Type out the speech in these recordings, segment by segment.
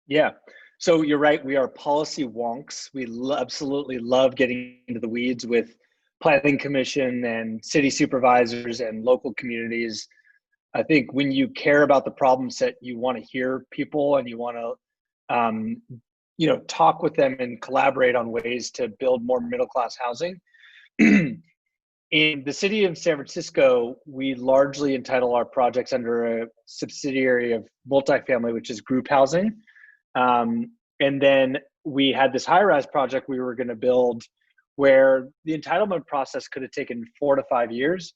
Yeah. So you're right. We are policy wonks. We absolutely love getting into the weeds with planning commission and city supervisors and local communities. I think when you care about the problem set, you want to hear people and you want to, talk with them and collaborate on ways to build more middle class housing. In the city of San Francisco, we largely entitle our projects under a subsidiary of multifamily, which is group housing. And then we had this high-rise project we were going to build where the entitlement process could have taken 4 to 5 years.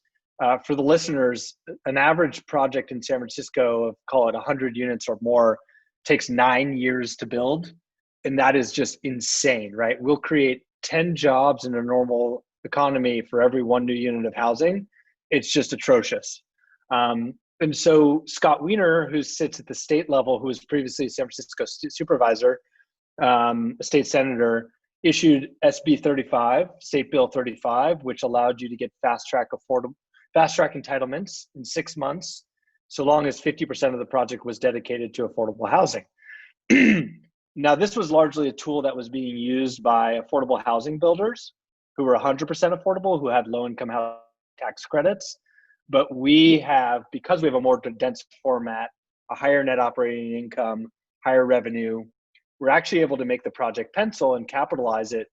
For the listeners, an average project in San Francisco of, call it 100 units or more, takes 9 years to build. And that is just insane, right? We'll create 10 jobs in a normal economy for every one new unit of housing. It's just atrocious. And so Scott Wiener, who sits at the state level, who was previously San Francisco supervisor, a state senator, issued SB 35, State Bill 35, which allowed you to get fast track entitlements in 6 months, so long as 50% of the project was dedicated to affordable housing. Now, this was largely a tool that was being used by affordable housing builders who were 100% affordable, who had low-income housing tax credits. But we have, because we have a more dense format, a higher net operating income, higher revenue, we're actually able to make the project pencil and capitalize it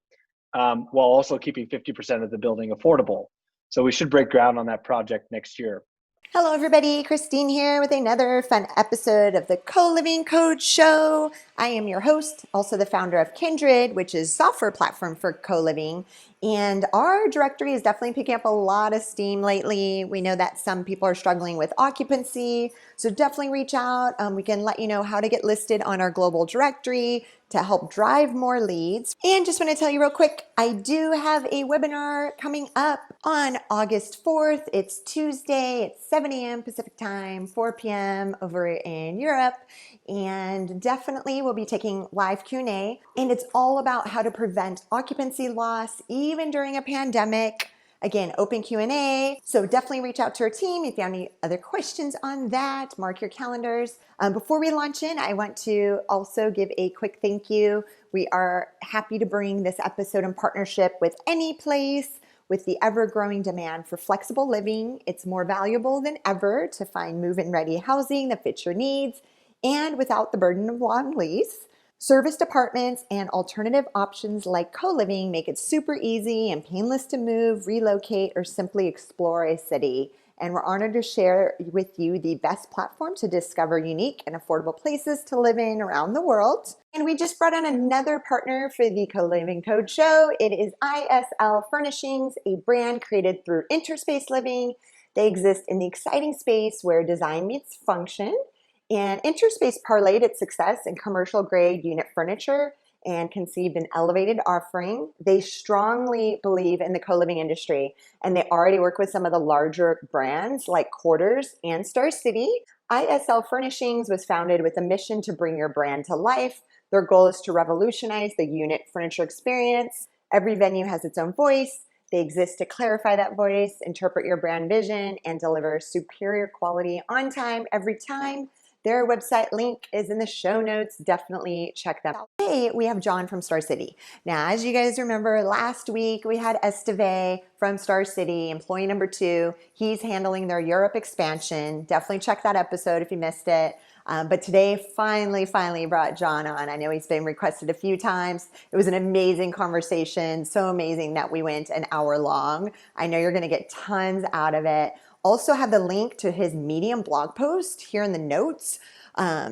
while also keeping 50% of the building affordable. So we should break ground on that project next year. Hello everybody, Christine here with another fun episode of the Co-Living Code Show. I am your host, also the founder of Kindred, which is a software platform for co-living. And our directory is definitely picking up a lot of steam lately. We know that some people are struggling with occupancy, so definitely reach out. We can let you know how to get listed on our global directory to help drive more leads. And just want to tell you real quick, I do have a webinar coming up on August 4th. It's Tuesday at 7 a.m. Pacific time, 4 p.m. over in Europe. And definitely we'll be taking live Q&A. And it's all about how to prevent occupancy loss even during a pandemic. Again, open Q&A, so definitely reach out to our team if you have any other questions on that. Mark your calendars. Before we launch in, I want to also give a quick thank you. We are happy to bring this episode in partnership with AnyPlace. With the ever-growing demand for flexible living, it's more valuable than ever to find move-in ready housing that fits your needs and without the burden of long lease. Serviced apartments and alternative options like co-living make it super easy and painless to move, relocate, or simply explore a city. And we're honored to share with you the best platform to discover unique and affordable places to live in around the world. And we just brought on another partner for the Co-Living Code Show. It is ISL Furnishings, a brand created through Interspace Living. They exist in the exciting space where design meets function. And Interspace parlayed its success in commercial grade unit furniture and conceived an elevated offering. They strongly believe in the co-living industry, and they already work with some of the larger brands like Quarters and Starcity. ISL Furnishings was founded with a mission to bring your brand to life. Their goal is to revolutionize the unit furniture experience. Every venue has its own voice. They exist to clarify that voice, interpret your brand vision, and deliver superior quality on time, every time. Their website link is in the show notes. Definitely check them out. Today, we have John from Starcity. Now, as you guys remember, last week we had Esteve from Starcity, employee number 2. He's handling their Europe expansion. Definitely check that episode if you missed it. But today, finally brought John on. I know he's been requested a few times. It was an amazing conversation, so amazing that we went an hour long. I know you're gonna get tons out of it. Also have the link to his Medium blog post here in the notes.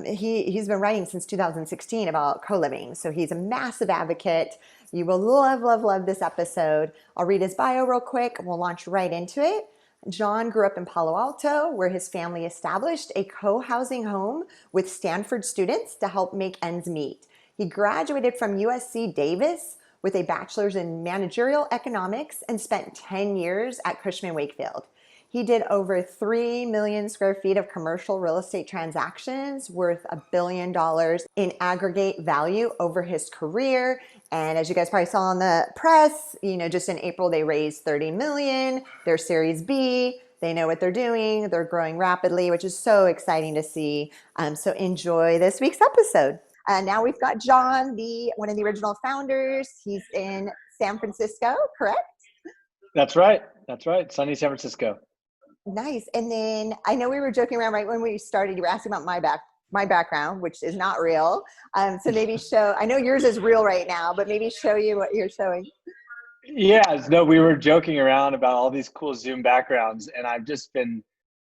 He's been writing since 2016 about co-living, so he's a massive advocate. You will love this episode. I'll read his bio real quick and we'll launch right into it. John grew up in Palo Alto, where his family established a co-housing home with Stanford students to help make ends meet. He graduated from USC Davis with a bachelor's in Managerial Economics and spent 10 years at Cushman Wakefield. He did over 3 million square feet of commercial real estate transactions worth $1 billion in aggregate value over his career. And as you guys probably saw in the press, just in April, they raised 30 million. They're Series B. They know what they're doing. They're growing rapidly, which is so exciting to see. So enjoy this week's episode. Now we've got John, one of the original founders. He's in San Francisco, correct? That's right. Sunny San Francisco. Nice. And then I know we were joking around right when we started. You were asking about my background, which is not real. So maybe I know yours is real right now, but maybe show you what you're showing. Yeah, no, we were joking around about all these cool Zoom backgrounds, and I've just been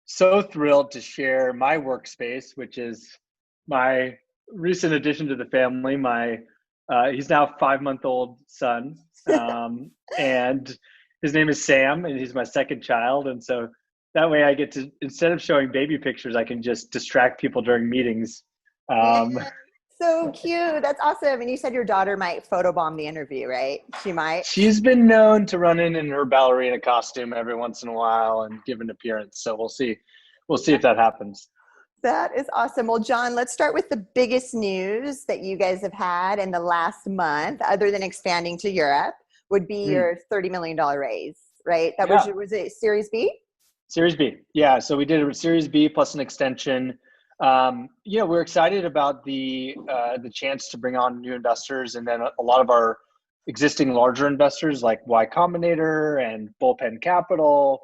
so thrilled to share my workspace, which is my recent addition to the family. He's now 5-month-old son, and his name is Sam, and he's my second child. And so that way I get to, instead of showing baby pictures, I can just distract people during meetings. Yeah, so cute. That's awesome. And you said your daughter might photobomb the interview, right? She might. She's been known to run in her ballerina costume every once in a while and give an appearance. So we'll see. We'll see if that happens. That is awesome. Well, John, let's start with the biggest news that you guys have had in the last month, other than expanding to Europe, would be your $30 million raise, right? That was it Series B? Series B. Yeah. So we did a Series B plus an extension. We're excited about the chance to bring on new investors, and then a lot of our existing larger investors like Y Combinator and Bullpen Capital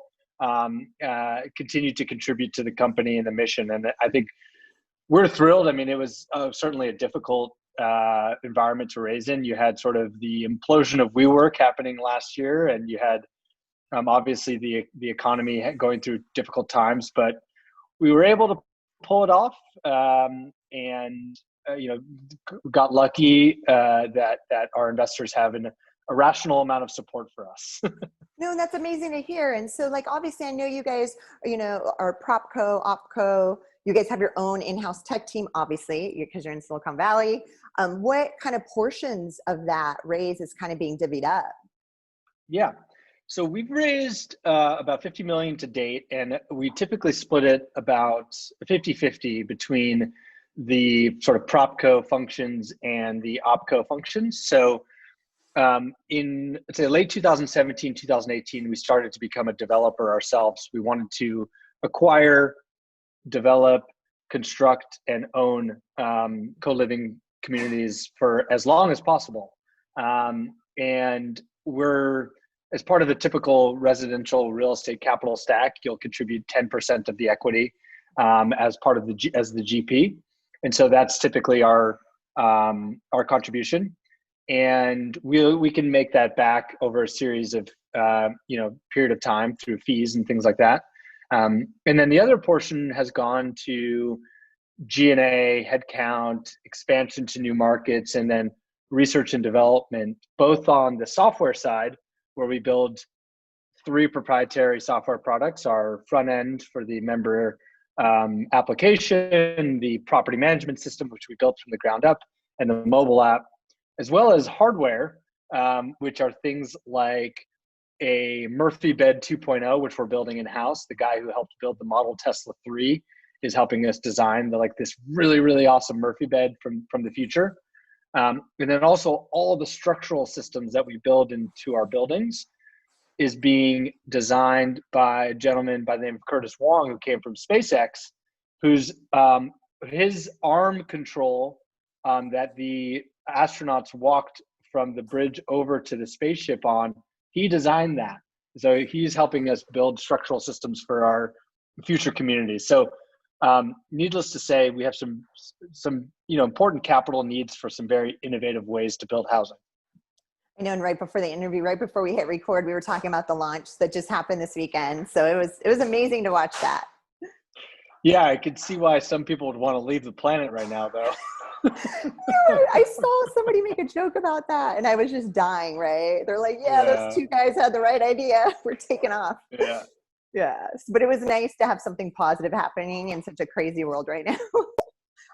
continue to contribute to the company and the mission. And I think we're thrilled. I mean, it was certainly a difficult environment to raise in. You had sort of the implosion of WeWork happening last year, and you had obviously the economy going through difficult times, but we were able to pull it off, and got lucky that our investors have a rational amount of support for us. No, that's amazing to hear. And so, like, obviously, I know you guys, are PropCo, OpCo. You guys have your own in-house tech team, obviously, because you're in Silicon Valley. What kind of portions of that raise is kind of being divvied up? Yeah. So we've raised about 50 million to date, and we typically split it about 50-50 between the sort of PropCo functions and the OpCo functions. So in, let's say, late 2017, 2018, we started to become a developer ourselves. We wanted to acquire, develop, construct, and own co-living communities for as long as possible. And we're, as part of the typical residential real estate capital stack, you'll contribute 10% of the equity as part of the GP, and so that's typically our contribution, and we can make that back over a series of period of time through fees and things like that, and then the other portion has gone to G&A, headcount, expansion to new markets, and then research and development, both on the software side, where we build 3 proprietary software products: our front end for the member application, the property management system, which we built from the ground up, and the mobile app, as well as hardware, which are things like a Murphy bed 2.0, which we're building in-house. The guy who helped build the model Tesla 3 is helping us design this really, really awesome Murphy bed from the future. And then also all the structural systems that we build into our buildings is being designed by a gentleman by the name of Curtis Wong, who came from SpaceX, whose his arm control that the astronauts walked from the bridge over to the spaceship on, he designed that. So he's helping us build structural systems for our future communities. So needless to say, we have some important capital needs for some very innovative ways to build housing. I know, and right before the interview, right before we hit record, we were talking about the launch that just happened this weekend. So it was amazing to watch that. Yeah, I could see why some people would want to leave the planet right now, though. I saw somebody make a joke about that, and I was just dying, right? They're like, those 2 guys had the right idea. We're taking off. Yeah. Yes, but it was nice to have something positive happening in such a crazy world right now.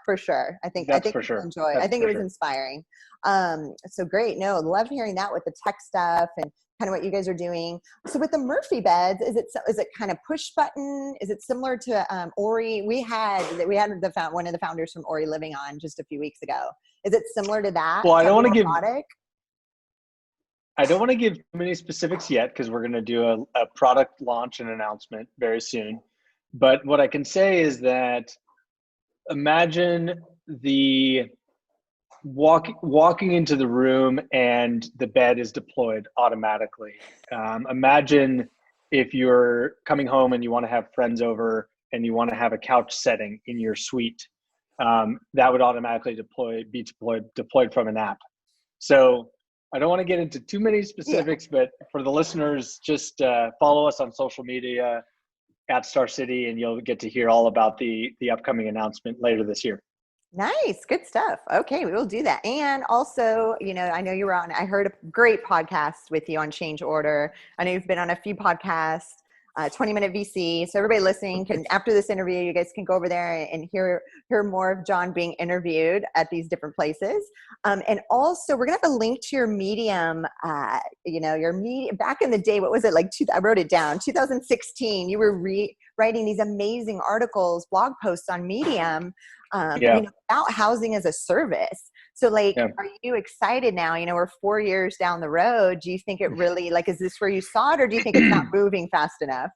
For sure. I think for sure. Enjoy. I think it was inspiring. So great. No, love hearing that with the tech stuff and kind of what you guys are doing. So with the Murphy beds, is it kind of push button? Is it similar to Ori? We had one of the founders from Ori Living on just a few weeks ago. Is it similar to that? Well, I don't want to give too many specifics yet, because we're going to do a product launch and announcement very soon. But what I can say is that imagine the walking into the room and the bed is deployed automatically. Imagine if you're coming home and you want to have friends over and you want to have a couch setting in your suite. That would automatically be deployed from an app. So I don't want to get into too many specifics, but for the listeners, just follow us on social media at Starcity, and you'll get to hear all about the upcoming announcement later this year. Nice. Good stuff. Okay, we will do that. And also, I know you were on, I heard a great podcast with you on change order. I know you've been on a few podcasts, 20-minute VC. So everybody listening can, after this interview, you guys can go over there and hear more of John being interviewed at these different places. And also we're going to have a link to your Medium, your Medium back in the day. What was it like? I wrote it down, 2016, you were writing these amazing articles, blog posts on Medium, about housing as a service. So are you excited now? We're 4 years down the road. Do you think it really, is this where you saw it, or do you think it's not moving fast enough?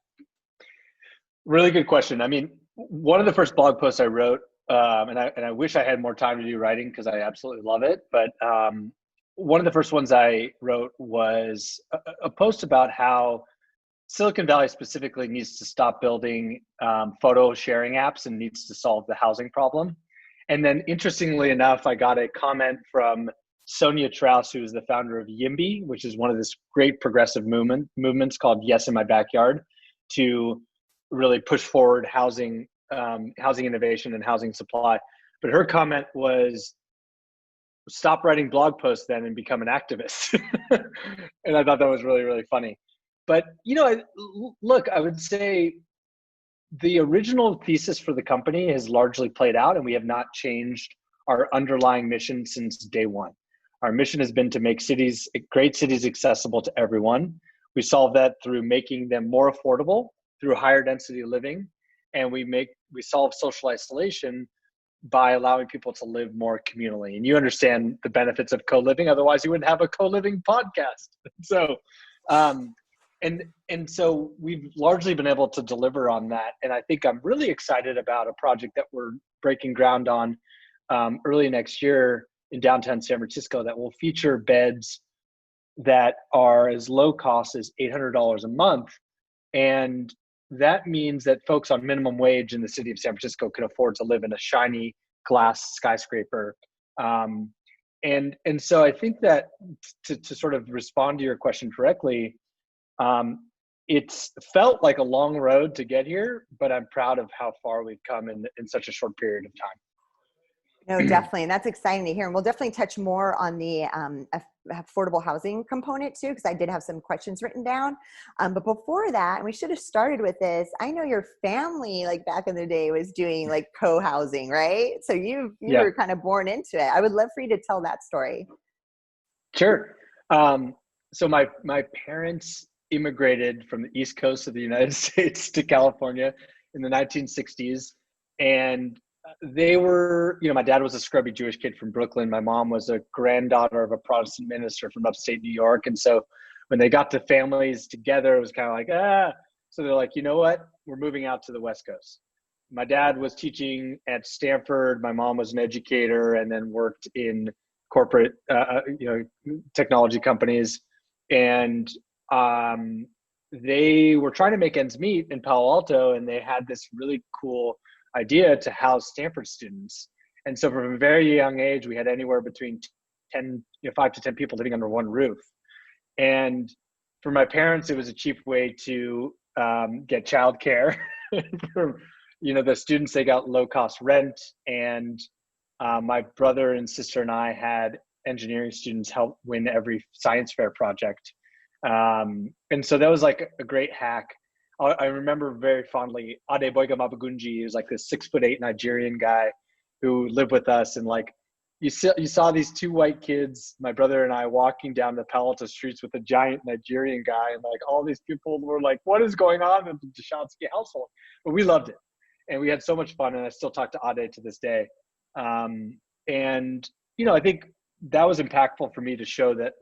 Really good question. I mean, one of the first blog posts I wrote, and I wish I had more time to do writing because I absolutely love it. But one of the first ones I wrote was a post about how Silicon Valley specifically needs to stop building photo sharing apps and needs to solve the housing problem. And then interestingly enough, I got a comment from Sonia Traus, who is the founder of YIMBY, which is one of this great progressive movements called Yes in My Backyard, to really push forward housing innovation and housing supply. But her comment was, stop writing blog posts then and become an activist. And I thought that was really, really funny. But, look, I would say the original thesis for the company has largely played out, and we have not changed our underlying mission since day one. Our mission has been to make great cities accessible to everyone. We solve that through making them more affordable through higher density living. And we solve social isolation by allowing people to live more communally. And you understand the benefits of co-living, otherwise you wouldn't have a co-living podcast. So, and so we've largely been able to deliver on that. And I think I'm really excited about a project that we're breaking ground on early next year in downtown San Francisco that will feature beds that are as low cost as $800 a month. And that means that folks on minimum wage in the city of San Francisco can afford to live in a shiny glass skyscraper. And so I think that to sort of respond to your question correctly, it's felt like a long road to get here, but I'm proud of how far we've come in such a short period of time. No, definitely. And that's exciting to hear. And we'll definitely touch more on the affordable housing component too, because I did have some questions written down. But before that, and we should have started with this, I know your family, back in the day, was doing co-housing, right? So you were kind of born into it. I would love for you to tell that story. Sure. So my parents immigrated from the East Coast of the United States to California in the 1960s. And they were, my dad was a scrubby Jewish kid from Brooklyn. My mom was a granddaughter of a Protestant minister from upstate New York. And so when they got the families together, it was kind of like, So they're like, you know what? We're moving out to the West Coast. My dad was teaching at Stanford. My mom was an educator and then worked in corporate, technology companies. And they were trying to make ends meet in Palo Alto, and they had this really cool idea to house Stanford students. And so from a very young age, we had anywhere between 5 to 10 people living under one roof. And for my parents, it was a cheap way to get childcare. For the students, they got low cost rent. And my brother and sister and I had engineering students help win every science fair project. And so that was like a great hack. I remember very fondly Adeboyega Mabugunji, who's like this 6'8" Nigerian guy who lived with us. And you saw these two white kids, my brother and I, walking down the Palo Alto streets with a giant Nigerian guy. And all these people were like, what is going on in the Dishotsky household? But we loved it. And we had so much fun. And I still talk to Ade to this day. And, I think that was impactful for me to show that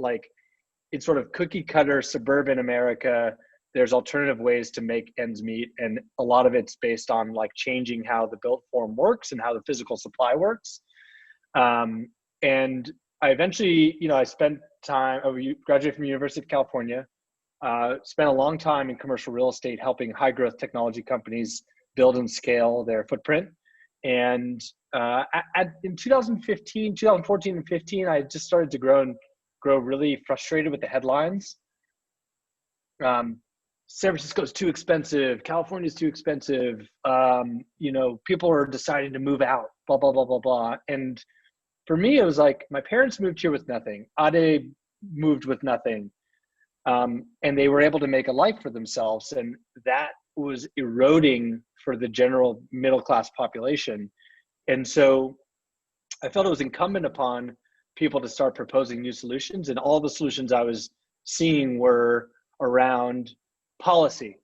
in sort of cookie cutter suburban America, there's alternative ways to make ends meet. And a lot of it's based on changing how the built form works and how the physical supply works. And I eventually, I spent time, I graduated from the University of California, spent a long time in commercial real estate, helping high growth technology companies build and scale their footprint. And in 2014 and 15, I just started to grow really frustrated with the headlines. San Francisco is too expensive. California is too expensive. People are deciding to move out, blah, blah, blah, blah, blah. And for me, it was like my parents moved here with nothing. Ade moved with nothing. And they were able to make a life for themselves. And that was eroding for the general middle-class population. And so I felt it was incumbent upon people to start proposing new solutions. And all the solutions I was seeing were around policy.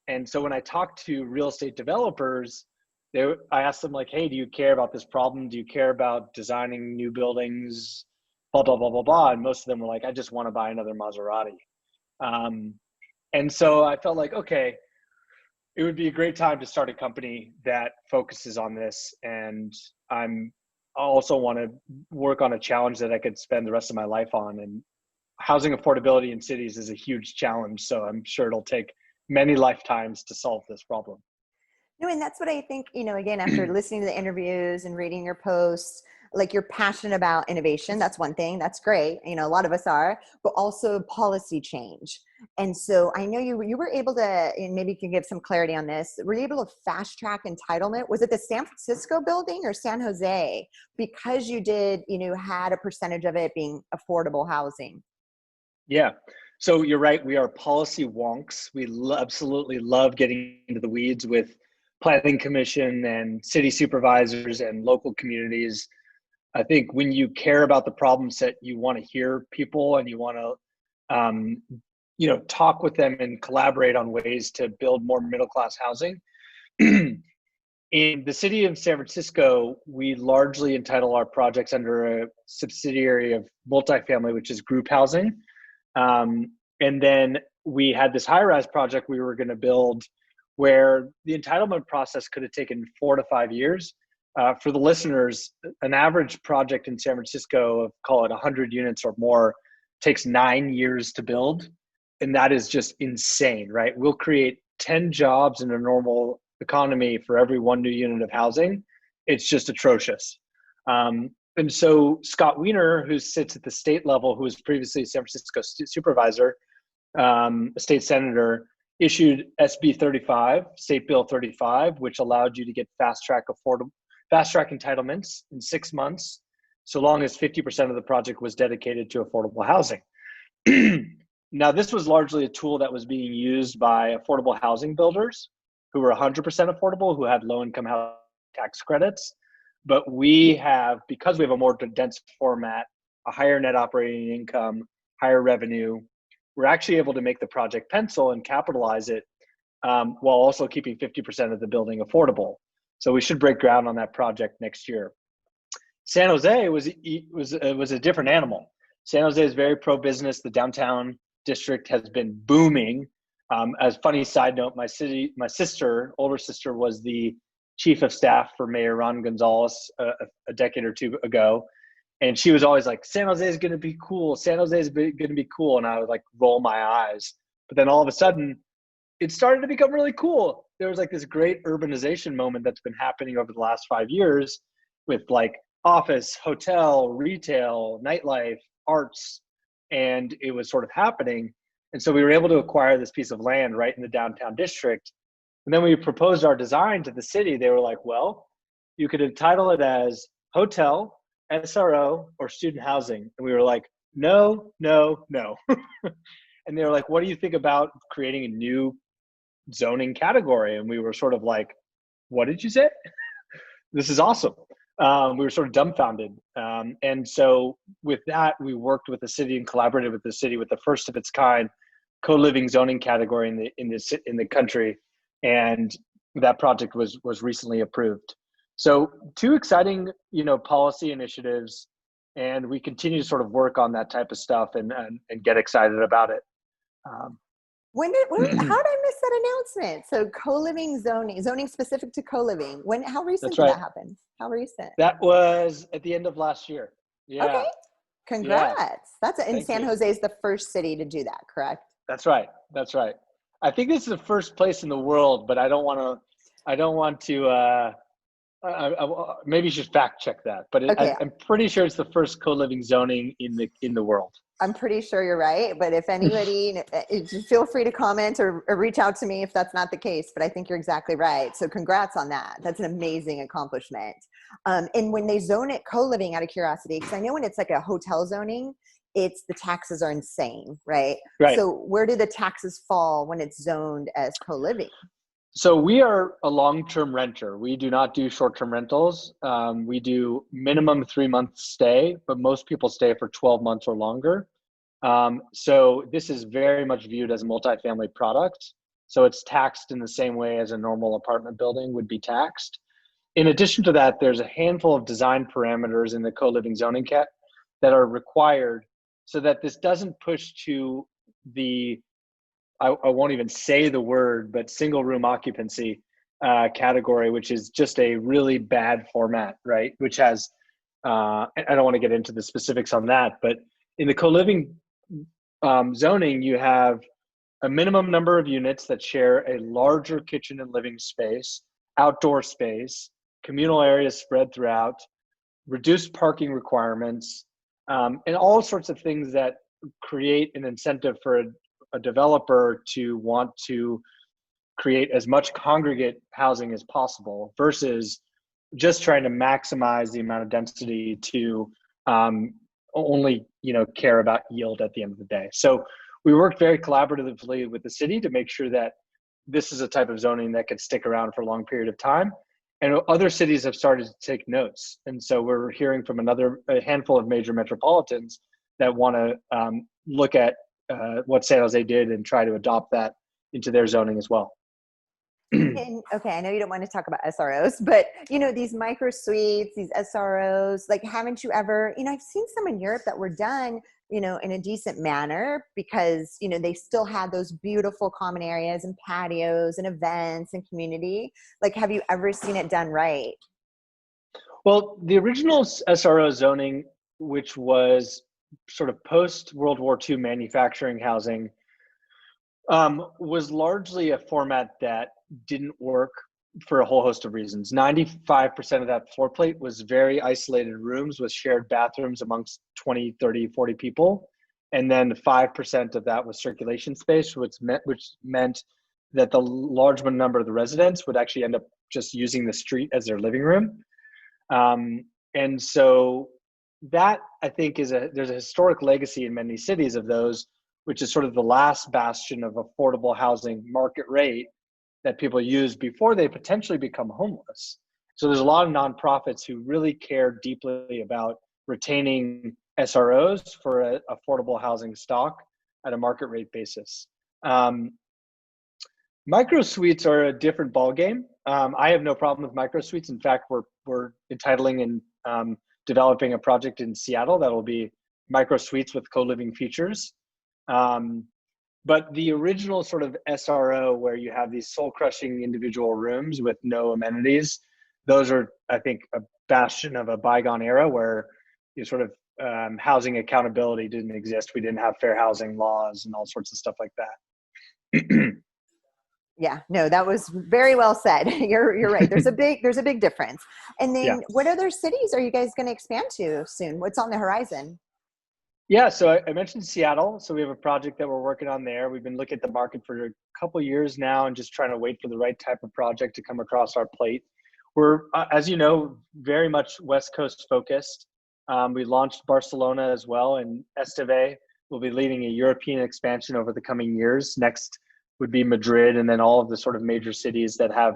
And so when I talked to real estate developers, I asked them like, hey, do you care about this problem? Do you care about designing new buildings? Blah, blah, blah, blah, blah. And most of them were like, I just want to buy another Maserati. And so I felt like, okay, it would be a great time to start a company that focuses on this. And I also want to work on a challenge that I could spend the rest of my life on. And housing affordability in cities is a huge challenge. So I'm sure it'll take many lifetimes to solve this problem. No, and that's what I think, again, after listening to the interviews and reading your posts, like you're passionate about innovation. That's one thing. That's great. A lot of us are, but also policy change. And so I know you were able to, and maybe you can give some clarity on this, were you able to fast track entitlement? Was it the San Francisco building or San Jose? Because you did, had a percentage of it being affordable housing. Yeah. So you're right. We are policy wonks. We absolutely love getting into the weeds with planning commission and city supervisors and local communities. I think when you care about the problem set, you want to hear people and you want to, talk with them and collaborate on ways to build more middle-class housing. In the city of San Francisco, we largely entitle our projects under a subsidiary of multifamily, which is group housing. And then we had this high-rise project we were going to build where the entitlement process could have taken 4 to 5 years. For the listeners, an average project in San Francisco of, call it 100 units or more, takes 9 years to build. And that is just insane, right? We'll create 10 jobs in a normal economy for every 1 new unit of housing. It's just atrocious. And so Scott Wiener, who sits at the state level, who was previously San Francisco supervisor, a state senator, issued SB 35, State Bill 35, which allowed you to get fast track entitlements in 6 months, so long as 50% of the project was dedicated to affordable housing. Now, this was largely a tool that was being used by affordable housing builders who were 100% affordable, who had low-income housing tax credits. But we have, because we have a more dense format, a higher net operating income, higher revenue, we're actually able to make the project pencil and capitalize it while also keeping 50% of the building affordable. So we should break ground on that project next year. San Jose was a different animal. San Jose is very pro-business. The downtown district has been booming. As funny side note, my older sister, was the chief of staff for Mayor Ron Gonzalez a decade or two ago. And she was always like, San Jose is going to be cool. San Jose is going to be cool. And I would like roll my eyes. But then all of a sudden, it started to become really cool. There was like this great urbanization moment that's been happening over the last 5 years with like office, hotel, retail, nightlife, arts. And it was sort of happening. And so we were able to acquire this piece of land right in the downtown district. And then we proposed our design to the city. They were like, well, you could entitle it as hotel, SRO, or student housing. And we were like, no, no, no. And they were like, what do you think about creating a new zoning category? And we were sort of like, what did you say? This is awesome. We were sort of dumbfounded. And so with that, we worked with the city and collaborated with the city with the first of its kind co-living zoning category in the country. And that project was recently approved. So 2 exciting, policy initiatives, and we continue to sort of work on that type of stuff and get excited about it. How did I miss that announcement? So co-living zoning specific to co-living. How recent did that happen? How recent? That was at the end of last year. Yeah. Okay. Yeah. Congrats. In Thank San you. Jose is the first city to do that, correct? That's right. That's right. I think this is the first place in the world, but I don't want to. I don't want to. Maybe you should fact check that. But Okay. I'm pretty sure it's the first co-living zoning in the world. I'm pretty sure you're right, but if anybody, just feel free to comment or reach out to me if that's not the case. But I think you're exactly right. So congrats on that. That's an amazing accomplishment. And when they zone it co-living, out of curiosity, because I know when it's like a hotel zoning, it's the taxes are insane, right? Right. So where do the taxes fall when it's zoned as co-living? So we are a long-term renter. We do not do short-term rentals. We do minimum 3 month stay, but most people stay for 12 months or longer. So this is very much viewed as a multifamily product. So it's taxed in the same way as a normal apartment building would be taxed. In addition to that, there's a handful of design parameters in the co-living zoning cat that are required so that this doesn't push to the I won't even say the word, but single room occupancy category, which is just a really bad format, right? Which has, I don't want to get into the specifics on that, but in the co-living zoning, you have a minimum number of units that share a larger kitchen and living space, outdoor space, communal areas spread throughout, reduced parking requirements, and all sorts of things that create an incentive for a developer to want to create as much congregate housing as possible versus just trying to maximize the amount of density to only care about yield at the end of the day. So we worked very collaboratively with the city to make sure that this is a type of zoning that could stick around for a long period of time. And other cities have started to take notes. And so we're hearing from a handful of major metropolitans that want to look at what San Jose did and try to adopt that into their zoning as well. And okay, I know you don't want to talk about SROs, but these micro suites, these SROs, like haven't you ever, I've seen some in Europe that were done, in a decent manner because, they still had those beautiful common areas and patios and events and community. Like, have you ever seen it done right? Well, the original SRO zoning, which was sort of post World War II manufacturing housing, was largely a format that didn't work for a whole host of reasons. 95% of that floor plate was very isolated rooms with shared bathrooms amongst 20, 30, 40 people. And then 5% of that was circulation space, which meant that the large number of the residents would actually end up just using the street as their living room. And so that, I think, there's a historic legacy in many cities of those, which is sort of the last bastion of affordable housing market rate that people use before they potentially become homeless. So there's a lot of nonprofits who really care deeply about retaining SROs for an affordable housing stock at a market rate basis. Micro suites are a different ballgame. I have no problem with micro suites. In fact, we're entitling and developing a project in Seattle that will be micro suites with co-living features. But the original sort of SRO, where you have these soul-crushing individual rooms with no amenities, those are, I think, a bastion of a bygone era where you sort of housing accountability didn't exist. We didn't have fair housing laws and all sorts of stuff like that. Yeah, no, that was very well said. You're right. There's a big difference. And Yeah. then what other cities are you guys going to expand to soon? What's on the horizon? Yeah, so I mentioned Seattle. So we have a project that we're working on there. We've been looking at the market for a couple of years now and just trying to wait for the right type of project to come across our plate. We're, as you know, very much West Coast focused. We launched Barcelona as well, and Esteve will be leading a European expansion over the coming years. Next would be Madrid, and then all of the sort of major cities that have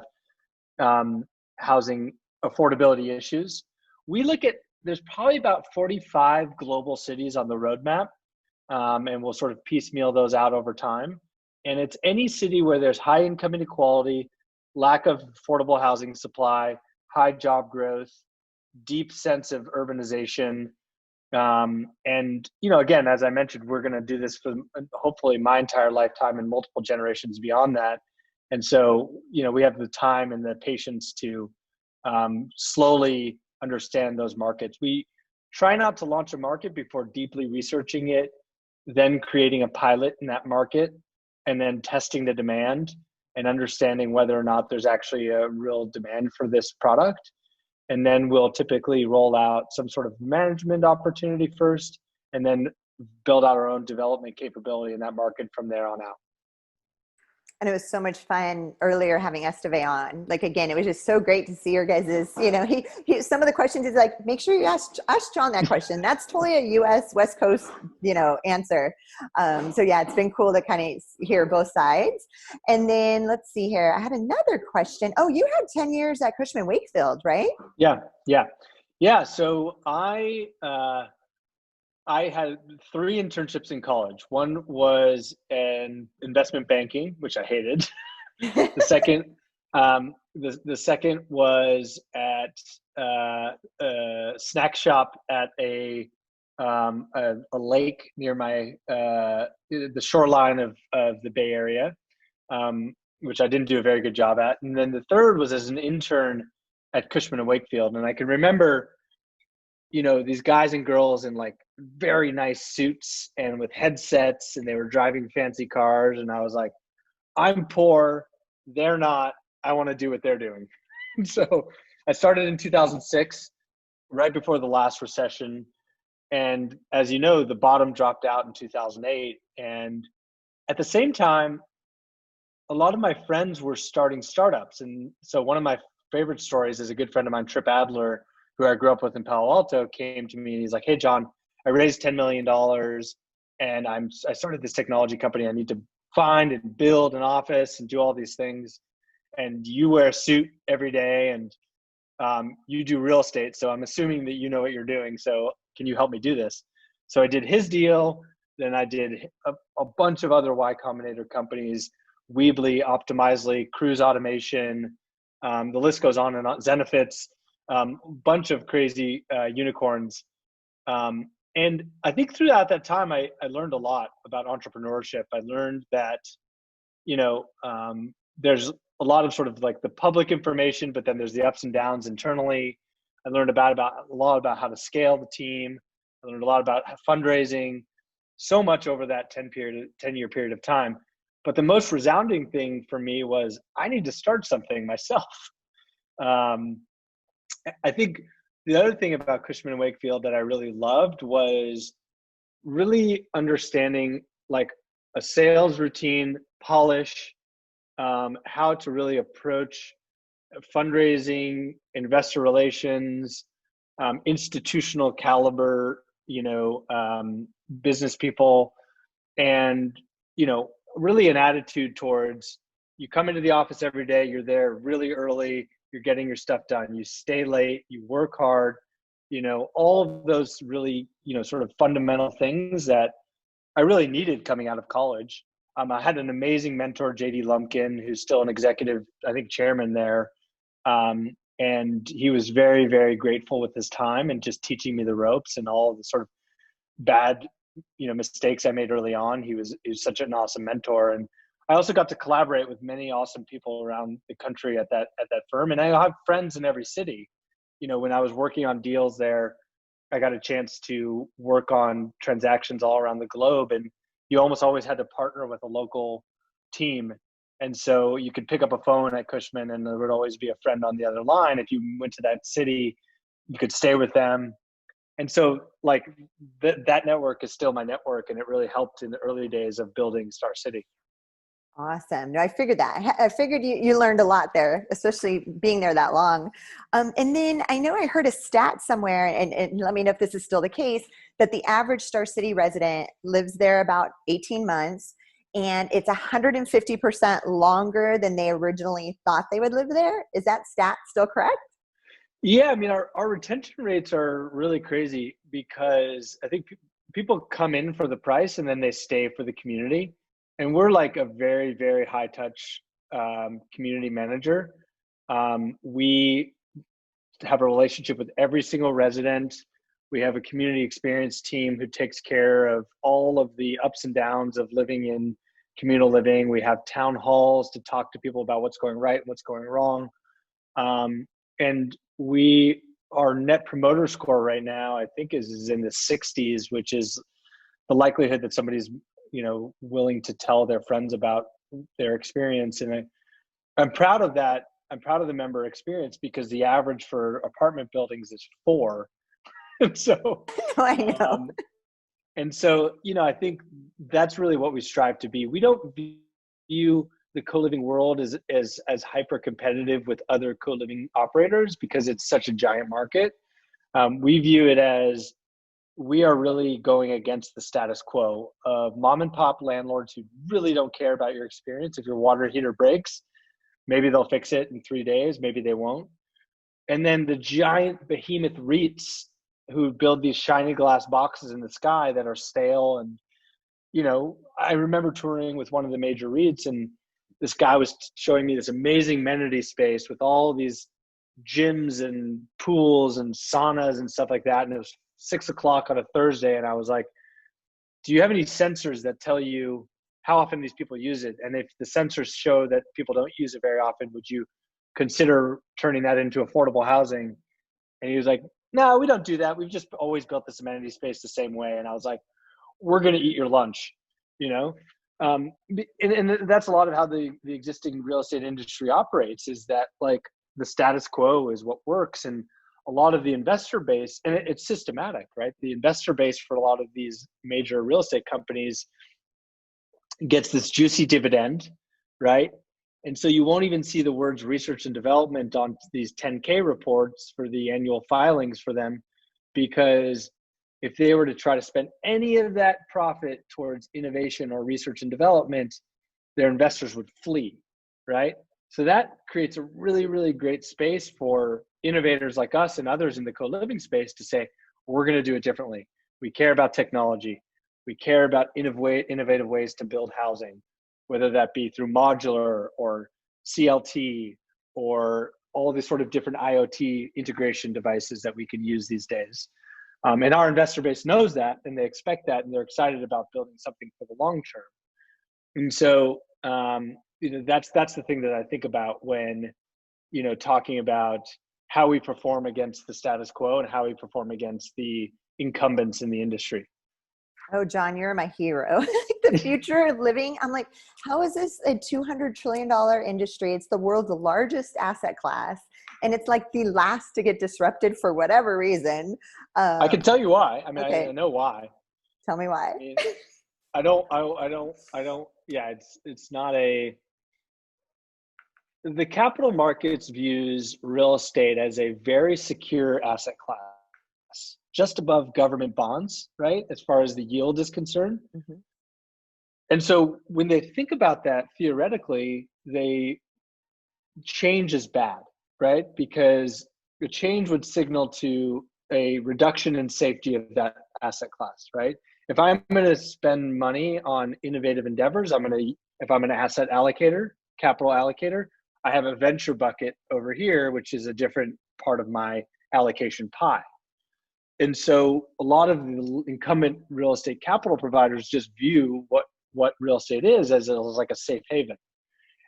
housing affordability issues. We look at, there's probably about 45 global cities on the roadmap, and we'll sort of piecemeal those out over time. And it's any city where there's high income inequality, lack of affordable housing supply, high job growth, deep sense of urbanization. And, again, as I mentioned, we're going to do this for hopefully my entire lifetime and multiple generations beyond that. And so, we have the time and the patience to slowly understand those markets. try not to launch a market before deeply researching it, then creating a pilot in that market, and then testing the demand and understanding whether or not there's actually a real demand for this product. And then we'll typically roll out some sort of management opportunity first, and then build out our own development capability in that market from there on out. And it was so much fun earlier having Esteve on. Like, again, it was just so great to see your guys's, he some of the questions is like, make sure you ask John that question. That's totally a US West Coast, answer. So yeah, it's been cool to kind of hear both sides. And then let's see here. I had another question. Oh, you had 10 years at Cushman Wakefield, right? Yeah. So I had 3 internships in college. One was in investment banking, which I hated. The second, the second was at a snack shop at a lake near the shoreline of the Bay Area, which I didn't do a very good job at. And then the third was as an intern at Cushman and Wakefield. And I can remember, these guys and girls in like very nice suits and with headsets, and they were driving fancy cars. And I was like, I'm poor, they're not, I want to do what they're doing. So I started in 2006, right before the last recession. And as you know, the bottom dropped out in 2008. And at the same time, a lot of my friends were starting startups. And so one of my favorite stories is a good friend of mine, Trip Adler, who I grew up with in Palo Alto, came to me and he's like, hey, John, I raised $10 million and I started this technology company. I need to find and build an office and do all these things. And you wear a suit every day and you do real estate. So I'm assuming that you know what you're doing. So can you help me do this? So I did his deal. Then I did a bunch of other Y Combinator companies, Weebly, Optimizely, Cruise Automation. The list goes on and on, Zenefits. Bunch of crazy unicorns. And I think throughout that time, I learned a lot about entrepreneurship. I learned that, there's a lot of sort of like the public information, but then there's the ups and downs internally. I learned a lot about how to scale the team. I learned a lot about fundraising, so much over that 10-year period of time. But the most resounding thing for me was I need to start something myself. I think the other thing about Cushman and Wakefield that I really loved was really understanding like a sales routine, polish, how to really approach fundraising, investor relations, institutional caliber, business people, and, really an attitude towards you come into the office every day, you're there really early, you're getting your stuff done, you stay late, you work hard, all of those really, sort of fundamental things that I really needed coming out of college. I had an amazing mentor, JD Lumpkin, who's still an executive, I think, chairman there. And he was very, very grateful with his time and just teaching me the ropes and all of the sort of bad, mistakes I made early on. He was such an awesome mentor. And I also got to collaborate with many awesome people around the country at that firm. And I have friends in every city. When I was working on deals there, I got a chance to work on transactions all around the globe. And you almost always had to partner with a local team. And so you could pick up a phone at Cushman and there would always be a friend on the other line. If you went to that city, you could stay with them. And so like that network is still my network. And it really helped in the early days of building Starcity. Awesome. No, I figured that. I figured you learned a lot there, especially being there that long. And then I know I heard a stat somewhere, and let me know if this is still the case, that the average Starcity resident lives there about 18 months, and it's 150% longer than they originally thought they would live there. Is that stat still correct? Yeah, I mean, our retention rates are really crazy because I think people come in for the price and then they stay for the community. And we're like a very, very high touch community manager. We have a relationship with every single resident. We have a community experience team who takes care of all of the ups and downs of living in communal living. We have town halls to talk to people about what's going right and what's going wrong. And we our net promoter score right now, I think is in the 60s, which is the likelihood that somebody's, willing to tell their friends about their experience. And I'm proud of that. I'm proud of the member experience because the average for apartment buildings is 4. And so, I know. And so, I think that's really what we strive to be. We don't view the co-living world as hyper competitive with other co-living operators because it's such a giant market. We view it as we are really going against the status quo of mom and pop landlords who really don't care about your experience. If your water heater breaks, maybe they'll fix it in 3 days, maybe they won't. And then the giant behemoth REITs who build these shiny glass boxes in the sky that are stale. And, I remember touring with one of the major REITs, and this guy was showing me this amazing amenity space with all these gyms and pools and saunas and stuff like that. And it was 6 o'clock on a Thursday. And I was like, do you have any sensors that tell you how often these people use it? And if the sensors show that people don't use it very often, would you consider turning that into affordable housing? And he was like, no, we don't do that. We've just always built this amenity space the same way. And I was like, we're going to eat your lunch, and that's a lot of how the existing real estate industry operates, is that like the status quo is what works. And a lot of the investor base, and it's systematic, right? The investor base for a lot of these major real estate companies gets this juicy dividend, right? And so you won't even see the words research and development on these 10K reports for the annual filings for them, because if they were to try to spend any of that profit towards innovation or research and development, their investors would flee, right? So that creates a really, really great space for innovators like us and others in the co-living space to say, we're going to do it differently. We care about technology. We care about innovative ways to build housing, whether that be through modular or CLT or all these sort of different IoT integration devices that we can use these days. And our investor base knows that, and they expect that, and they're excited about building something for the long term. And so, that's the thing that I think about when, talking about how we perform against the status quo and how we perform against the incumbents in the industry. Oh, John, you're my hero. The future of living. I'm like, how is this a $200 trillion industry? It's the world's largest asset class. And it's like the last to get disrupted for whatever reason. I can tell you why. I mean, okay. I know why. Tell me why. I don't, yeah, it's not the capital markets views real estate as a very secure asset class, just above government bonds, right? As far as the yield is concerned. Mm-hmm. And so when they think about that, theoretically, change is bad, right? Because the change would signal to a reduction in safety of that asset class, right? If I'm going to spend money on innovative endeavors, if I'm an asset allocator, capital allocator, I have a venture bucket over here, which is a different part of my allocation pie. And so a lot of the incumbent real estate capital providers just view what real estate is as like a safe haven.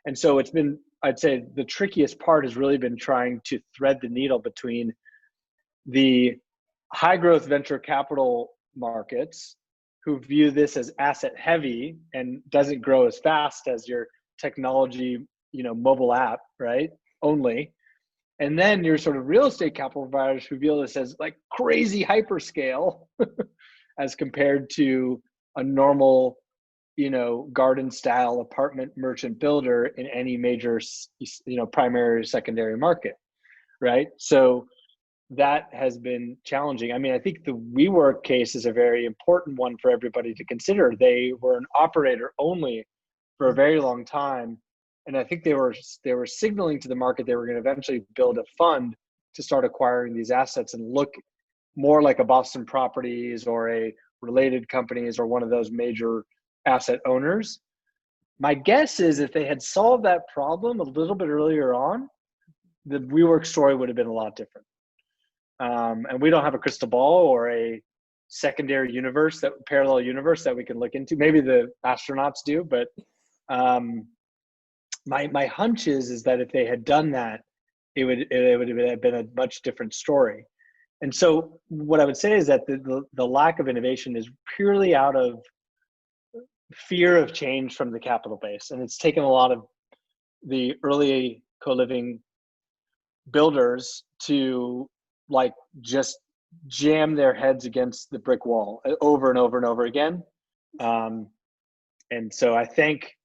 And so it's been, I'd say the trickiest part has really been trying to thread the needle between the high growth venture capital markets who view this as asset heavy and doesn't grow as fast as your technology, mobile app, right? Only. And then your sort of real estate capital providers who view this as like crazy hyperscale as compared to a normal, garden style apartment merchant builder in any major, primary or secondary market, right? So that has been challenging. I mean, I think the WeWork case is a very important one for everybody to consider. They were an operator only for a very long time. And I think they were signaling to the market they were going to eventually build a fund to start acquiring these assets and look more like a Boston Properties or a Related Companies or one of those major asset owners. My guess is if they had solved that problem a little bit earlier on, the WeWork story would have been a lot different. And we don't have a crystal ball or a secondary universe, parallel universe that we can look into. Maybe the astronauts do, but my hunch is that if they had done that, it would have been a much different story. And so what I would say is that the lack of innovation is purely out of fear of change from the capital base. And it's taken a lot of the early co-living builders to like just jam their heads against the brick wall over and over and over again. And so I thank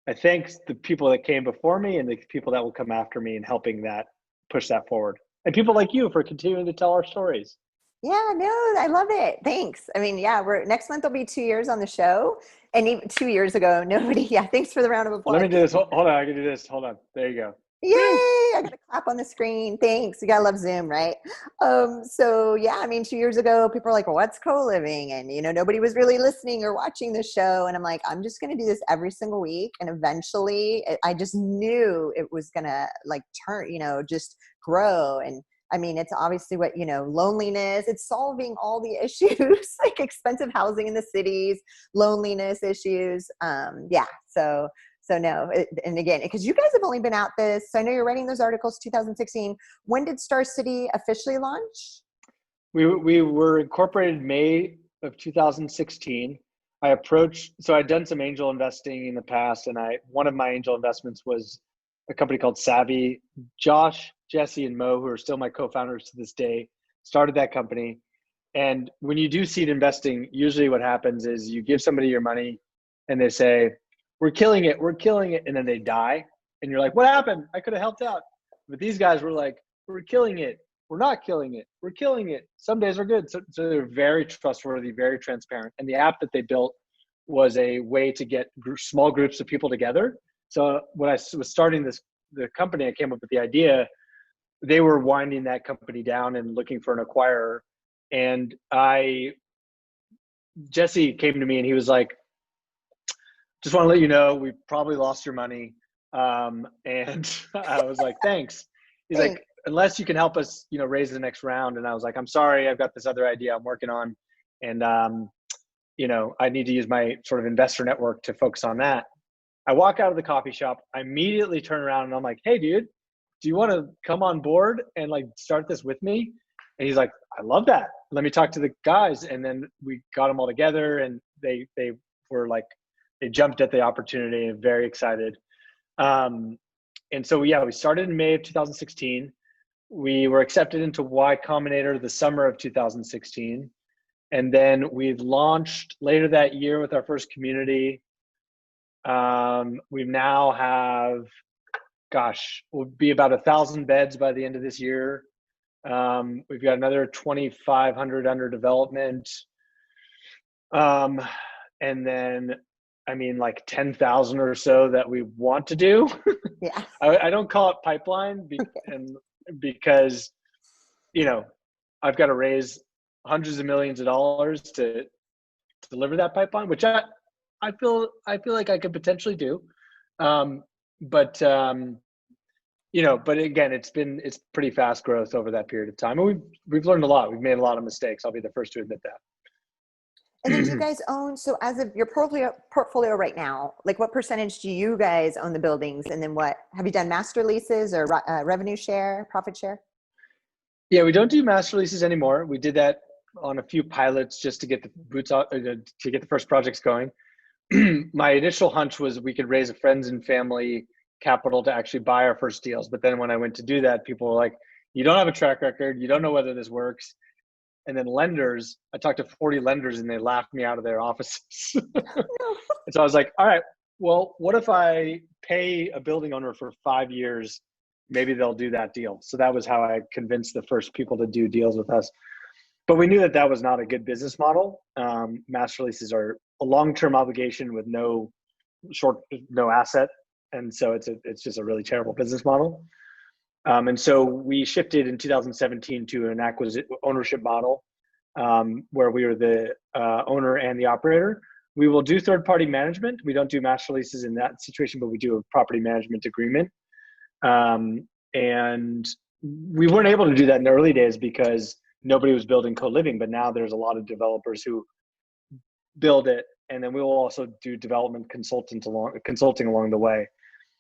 the people that came before me and the people that will come after me in helping that push that forward. And people like you for continuing to tell our stories. Yeah, no, I love it. Thanks. I mean, yeah, we're next month will be 2 years on the show. And even 2 years ago, nobody, yeah, thanks for the round of Let applause. me do this. Hold on, I can do this. Hold on. There you go. Yay! I got to clap on the screen. Thanks. You gotta love Zoom, right? So yeah, I mean, 2 years ago, people were like, well, "What's co-living?" And nobody was really listening or watching the show. And I'm like, I'm just gonna do this every single week. And eventually, I just knew it was gonna like turn, just grow. And I mean, it's obviously what loneliness. It's solving all the issues, like expensive housing in the cities, loneliness issues. Yeah. So no, and again, because you guys have only been out this, so I know you're writing those articles 2016. When did Starcity officially launch? We were incorporated May of 2016. So I'd done some angel investing in the past, and one of my angel investments was a company called Savvy. Josh, Jesse, and Mo, who are still my co-founders to this day, started that company. And when you do seed investing, usually what happens is you give somebody your money and they say, we're killing it. And then they die. And you're like, what happened? I could have helped out. But these guys were like, we're killing it. We're not killing it. We're killing it. Some days are good. So they're very trustworthy, very transparent. And the app that they built was a way to get small groups of people together. So when I was starting the company, I came up with the idea. They were winding that company down and looking for an acquirer. And Jesse came to me and he was like, just want to let you know, we probably lost your money. And I was like, thanks. He's like, unless you can help us, raise the next round. And I was like, I'm sorry, I've got this other idea I'm working on. And, I need to use my sort of investor network to focus on that. I walk out of the coffee shop, I immediately turn around and I'm like, hey dude, do you want to come on board and like start this with me? And he's like, I love that. Let me talk to the guys. And then we got them all together and they were like, they jumped at the opportunity and very excited. And so, yeah, we started in May of 2016. We were accepted into Y Combinator the summer of 2016. And then we launched later that year with our first community. We now have, we'll be about 1,000 beds by the end of this year. We've got another 2,500 under development. And then, like 10,000 or so that we want to do. Yeah. I don't call it pipeline because, I've got to raise hundreds of millions of dollars to deliver that pipeline, which I feel like I could potentially do. But again, it's pretty fast growth over that period of time. And we've learned a lot. We've made a lot of mistakes. I'll be the first to admit that. And then do you guys own, so as of your portfolio right now, like what percentage do you guys own the buildings? And then what, have you done master leases or revenue share, profit share? Yeah, we don't do master leases anymore. We did that on a few pilots just to get the boots out, to get the first projects going. My initial hunch was we could raise a friends and family capital to actually buy our first deals. But then when I went to do that, people were like, you don't have a track record. You don't know whether this works. And then lenders, I talked to 40 lenders and they laughed me out of their offices. And so I was like, all right, well, what if I pay a building owner for 5 years? Maybe they'll do that deal. So that was how I convinced the first people to do deals with us. But we knew that was not a good business model. Master leases are a long-term obligation with no asset. And so it's just a really terrible business model. And so we shifted in 2017 to an ownership model where we were the owner and the operator. We will do third-party management. We don't do master leases in that situation, but we do a property management agreement. And we weren't able to do that in the early days because nobody was building co-living, but now there's a lot of developers who build it. And then we will also do development consulting along the way.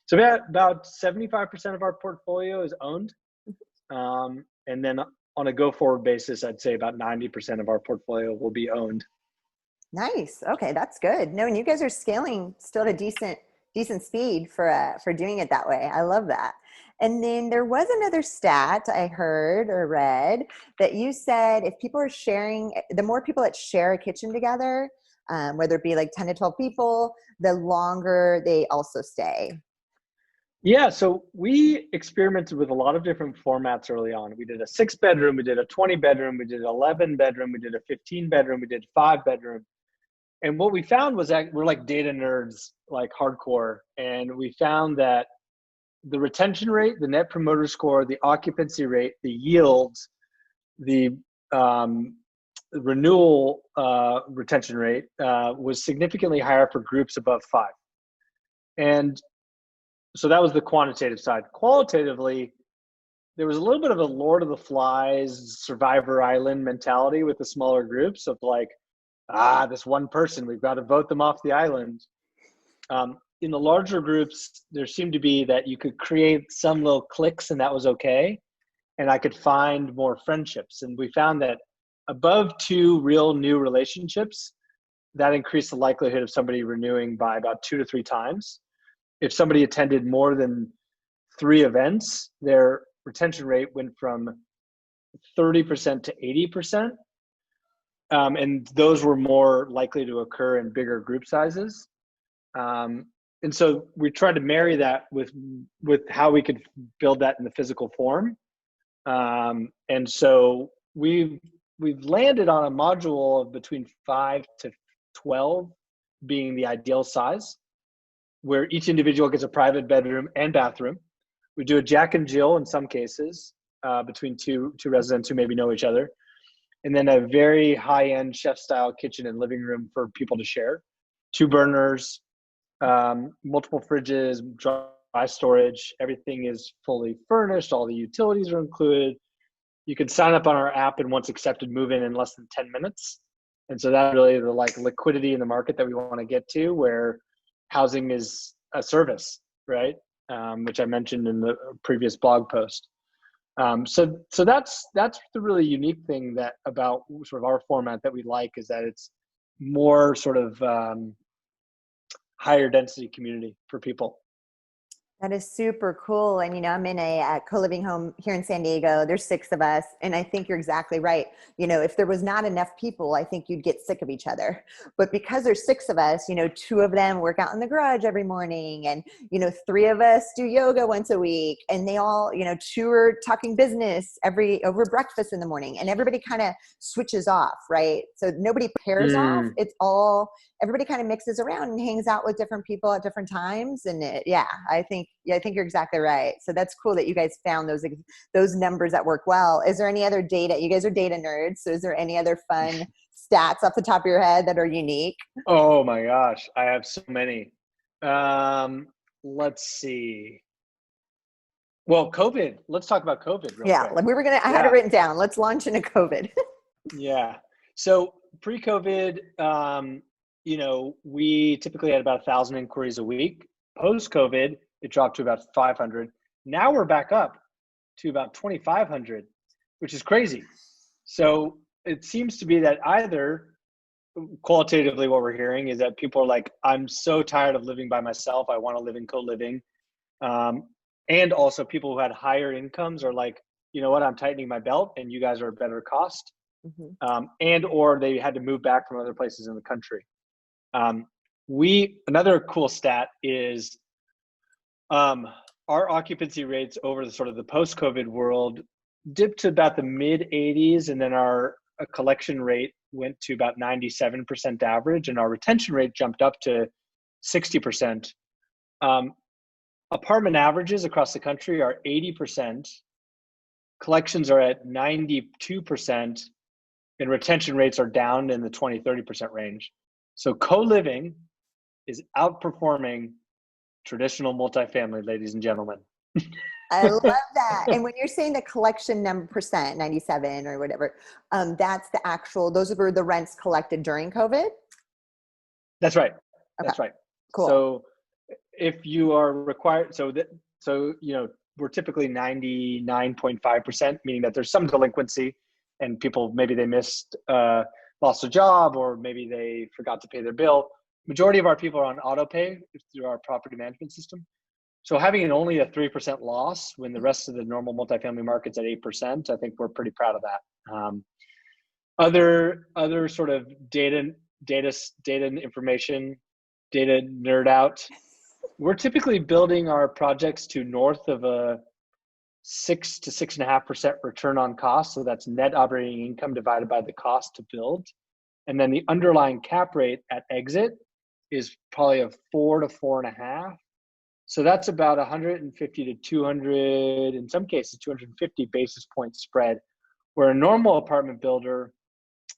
So about 75% of our portfolio is owned. And then on a go forward basis, I'd say about 90% of our portfolio will be owned. Nice. Okay, that's good. No, and you guys are scaling still at a decent speed for doing it that way. I love that. And then there was another stat I heard or read that you said if people are sharing, the more people that share a kitchen together, whether it be like 10 to 12 people, the longer they also stay. Yeah, so we experimented with a lot of different formats early on. We did a 6-bedroom, we did a 20-bedroom, we did an 11-bedroom, we did a 15-bedroom, we did 5-bedroom. And what we found was that we're like data nerds, like hardcore. And we found that the retention rate, the net promoter score, the occupancy rate, the yields, the renewal retention rate was significantly higher for groups above 5. And so that was the quantitative side. Qualitatively, there was a little bit of a Lord of the Flies, Survivor Island mentality with the smaller groups of like, this one person, we've got to vote them off the island. In the larger groups, there seemed to be that you could create some little cliques and that was okay. And I could find more friendships. And we found that above 2 real new relationships, that increased the likelihood of somebody renewing by about 2 to 3 times. If somebody attended more than 3 events, their retention rate went from 30% to 80%. And those were more likely to occur in bigger group sizes. And so we tried to marry that with how we could build that in the physical form. And so we've landed on a module of between 5 to 12 being the ideal size, where each individual gets a private bedroom and bathroom. We do a Jack and Jill in some cases between two residents who maybe know each other. And then a very high-end chef-style kitchen and living room for people to share. 2 burners, multiple fridges, dry storage. Everything is fully furnished. All the utilities are included. You can sign up on our app and once accepted, move in less than 10 minutes. And so that's really the like liquidity in the market that we want to get to, where housing is a service, right? Which I mentioned in the previous blog post. So that's the really unique thing that about sort of our format that we like, is that it's more sort of higher density community for people. That is super cool. And, I'm in a co-living home here in San Diego. There's 6 of us. And I think you're exactly right. If there was not enough people, I think you'd get sick of each other. But because there's 6 of us, 2 of them work out in the garage every morning. And, 3 of us do yoga once a week. And they all, 2 are talking business over breakfast in the morning. And everybody kind of switches off, right? So nobody pairs off. It's all, everybody kind of mixes around and hangs out with different people at different times. And I think you're exactly right. So that's cool that you guys found those numbers that work well. Is there any other data? You guys are data nerds. So is there any other fun stats off the top of your head that are unique? Oh my gosh, I have so many. Let's see. Well, COVID. Let's talk about COVID real quick. I had it written down. Let's launch into COVID. Yeah. So pre-COVID, we typically had about 1,000 inquiries a week. Post-COVID, it dropped to about 500. Now we're back up to about 2,500, which is crazy. So it seems to be that either qualitatively what we're hearing is that people are like, I'm so tired of living by myself. I want to live in co-living. And also people who had higher incomes are like, you know what, I'm tightening my belt and you guys are a better cost. And or they had to move back from other places in the country. Another cool stat is our occupancy rates over the sort of the post-COVID world dipped to about the mid 80s, and then our collection rate went to about 97% average, and our retention rate jumped up to 60%. Apartment averages across the country are 80%. Collections are at 92%, and retention rates are down in the 20-30% range. So co-living is outperforming traditional multifamily, ladies and gentlemen. I love that. And when you're saying the collection number percent, 97 or whatever, that's the actual, those were the rents collected during COVID? That's right. Okay. That's right. Cool. So if you are required, we're typically 99.5%, meaning that there's some delinquency and people, maybe they lost a job, or maybe they forgot to pay their bill. Majority of our people are on auto pay through our property management system. So having only a 3% loss when the rest of the normal multifamily market's at 8%, I think we're pretty proud of that. Other sort of data information, data nerd out. We're typically building our projects to north of a 6 to 6.5% return on cost. So that's net operating income divided by the cost to build. And then the underlying cap rate at exit is probably a 4 to 4.5. So that's about 150 to 200, in some cases, 250 basis point spread, where a normal apartment builder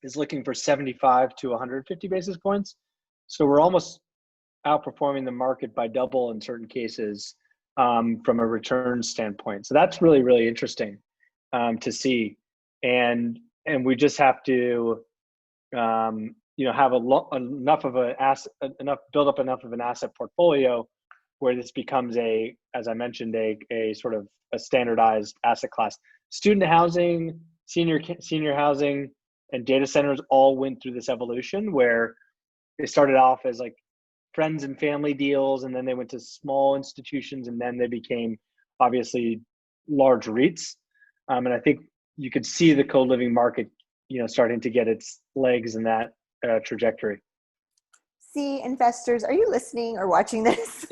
is looking for 75 to 150 basis points. So we're almost outperforming the market by double in certain cases from a return standpoint. So that's really, really interesting to see. And we just have to, have build up enough of an asset portfolio where this becomes as I mentioned, a sort of a standardized asset class. Student housing, senior housing, and data centers all went through this evolution where they started off as like friends and family deals, and then they went to small institutions, and then they became obviously large REITs. And I think you could see the co-living market, starting to get its legs in that trajectory. See, investors, are you listening or watching this?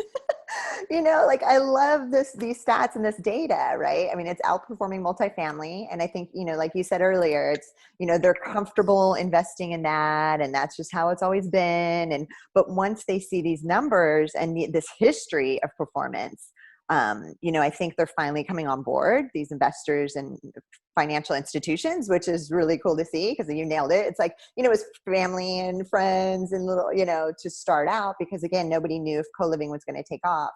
I love these stats and this data, right? I mean, it's outperforming multifamily. And I think, like you said earlier, it's, they're comfortable investing in that, and that's just how it's always been. But once they see these numbers and this history of performance, I think they're finally coming on board, these investors and financial institutions, which is really cool to see, because you nailed it. It's like, it was family and friends and little, to start out, because again, nobody knew if co-living was going to take off.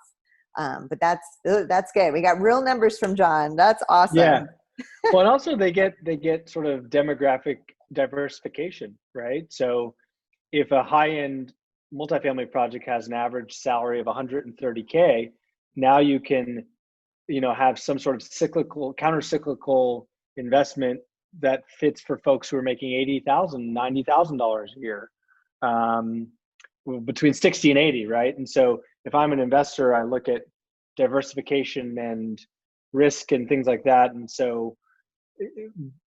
But that's good. We got real numbers from John. That's awesome. Yeah. Well, and also they get sort of demographic diversification, right? So if a high-end multifamily project has an average salary of 130K, now you can, have some sort of counter-cyclical investment that fits for folks who are making $80,000, $90,000 a year, between 60 and 80, right? And so if I'm an investor, I look at diversification and risk and things like that. And so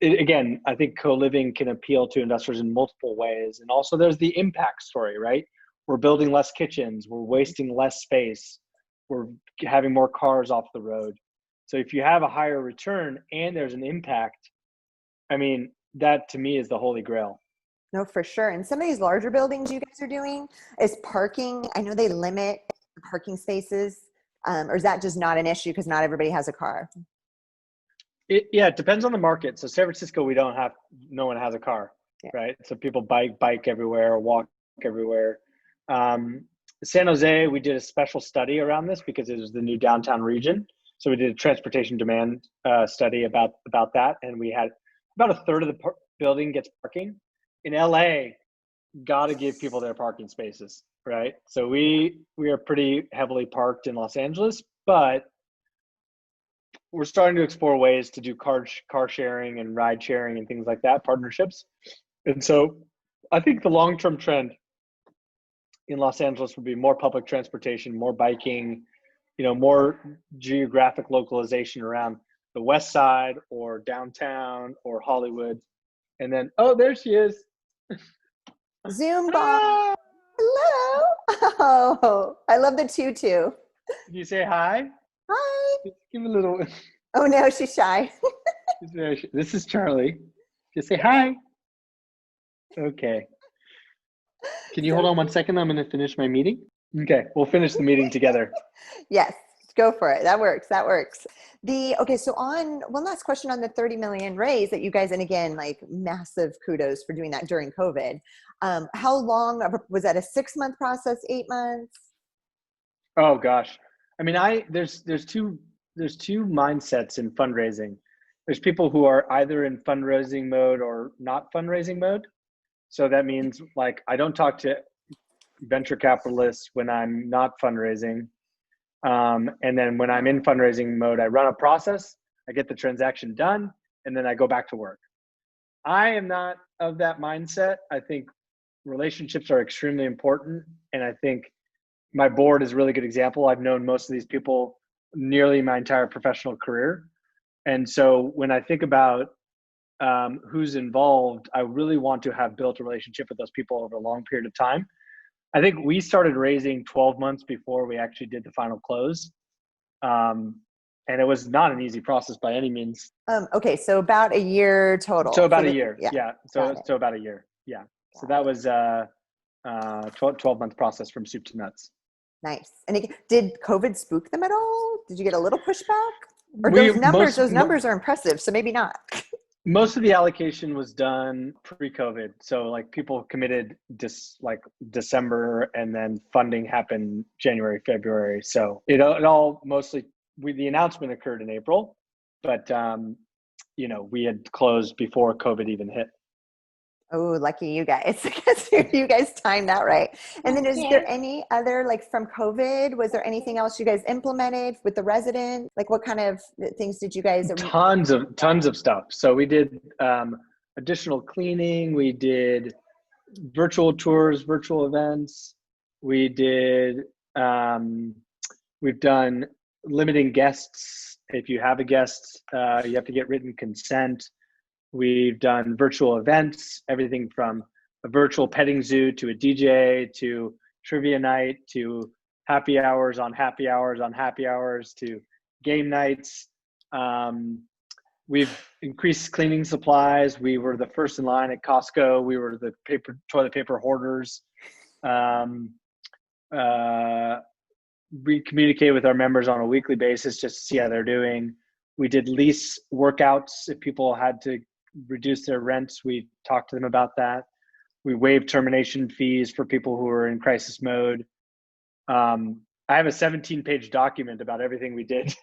again, I think co-living can appeal to investors in multiple ways. And also there's the impact story, right? We're building less kitchens, we're wasting less space, we're having more cars off the road. So if you have a higher return and there's an impact, I mean, that to me is the holy grail. No, for sure. And some of these larger buildings you guys are doing is parking. I know they limit parking spaces, or is that just not an issue because not everybody has a car? It depends on the market. So San Francisco, no one has a car, right? So people bike everywhere or walk everywhere. San Jose, we did a special study around this because it was the new downtown region. So we did a transportation demand study about that. And we had about a third of the building gets parking. In LA, got to give people their parking spaces, right? So we are pretty heavily parked in Los Angeles, but we're starting to explore ways to do car sharing and ride sharing and things like that, partnerships. And so I think the long-term trend in Los Angeles would be more public transportation, more biking, more geographic localization around the West Side or downtown or Hollywood. And then, oh, there she is. Zoom bomb. Hello. Oh, I love the tutu. Can you say hi? Hi. Just give a little. Oh no, she's shy. This is Charlie. Just say hi. Okay. Can you hold on 1 second? I'm going to finish my meeting. Okay, we'll finish the meeting together. Yes, go for it. That works. Okay, so on one last question on the 30 million raise that you guys, and again, like massive kudos for doing that during COVID. How long was that? A 6-month process, 8 months? Oh gosh. I mean, there's two mindsets in fundraising. There's people who are either in fundraising mode or not fundraising mode. So that means like I don't talk to venture capitalists when I'm not fundraising. And then when I'm in fundraising mode, I run a process, I get the transaction done, and then I go back to work. I am not of that mindset. I think relationships are extremely important. And I think my board is a really good example. I've known most of these people nearly my entire professional career. And so when I think about who's involved, I really want to have built a relationship with those people over a long period of time. I think we started raising 12 months before we actually did the final close. And it was not an easy process by any means. Okay, so about a year total. So about a year, yeah. So about a year, yeah. So that was 12-month process from soup to nuts. Nice. And did COVID spook them at all? Did you get a little pushback? Or those numbers are impressive, so maybe not. Most of the allocation was done pre-COVID. So like people committed December, and then funding happened January, February. So it all mostly, the announcement occurred in April, but we had closed before COVID even hit. Oh, lucky you guys. I guess you guys timed that right. And then is there any other, like from COVID, was there anything else you guys implemented with the resident? Like what kind of things did you guys? Tons of stuff. So we did additional cleaning. We did virtual tours, virtual events. We did, we've done limiting guests. If you have a guest, you have to get written consent. We've done virtual events, everything from a virtual petting zoo to a DJ to trivia night to happy hours on happy hours on happy hours to game nights. We've increased cleaning supplies. We were the first in line at Costco. We were the toilet paper hoarders. We communicate with our members on a weekly basis just to see how they're doing. We did lease workouts. If people had to reduce their rents, we talked to them about that. We waived termination fees for people who are in crisis mode. I have a 17-page document about everything we did.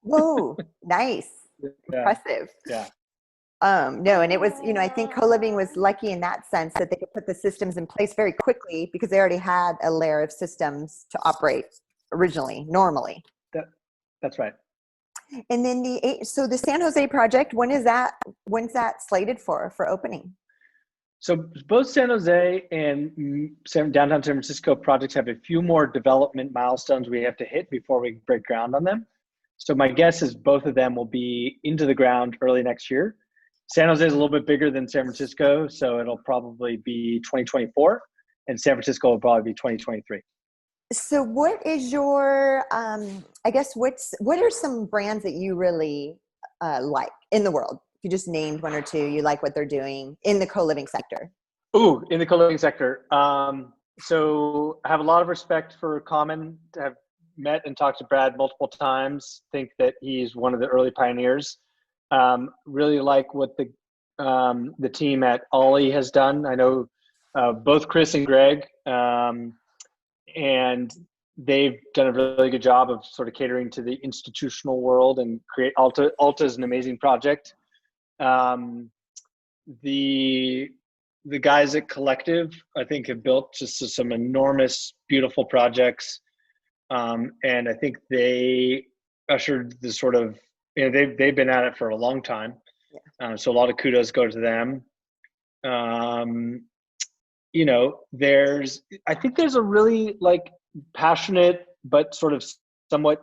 Whoa, nice. Impressive. Yeah. No, and it was, I think Co-Living was lucky in that sense that they could put the systems in place very quickly because they already had a layer of systems to operate normally. That's right. And then the San Jose project, when's that slated for opening? So both San Jose and downtown San Francisco projects have a few more development milestones we have to hit before we break ground on them. So my guess is both of them will be into the ground early next year. San Jose is a little bit bigger than San Francisco, so it'll probably be 2024, and San Francisco will probably be 2023. So what is your, what are some brands that you really like in the world? If you just named one or two, you like what they're doing in the co-living sector. Ooh, in the co-living sector. So I have a lot of respect for Common. I've met and talked to Brad multiple times. Think that he's one of the early pioneers. Really like what the team at Ollie has done. I know both Chris and Greg, and they've done a really good job of sort of catering to the institutional world and create Alta. Alta is an amazing project. The guys at Collective, I think, have built just some enormous, beautiful projects. And I think they ushered the sort of, they've been at it for a long time. Yeah. So a lot of kudos go to them. I think there's a really passionate, but sort of somewhat,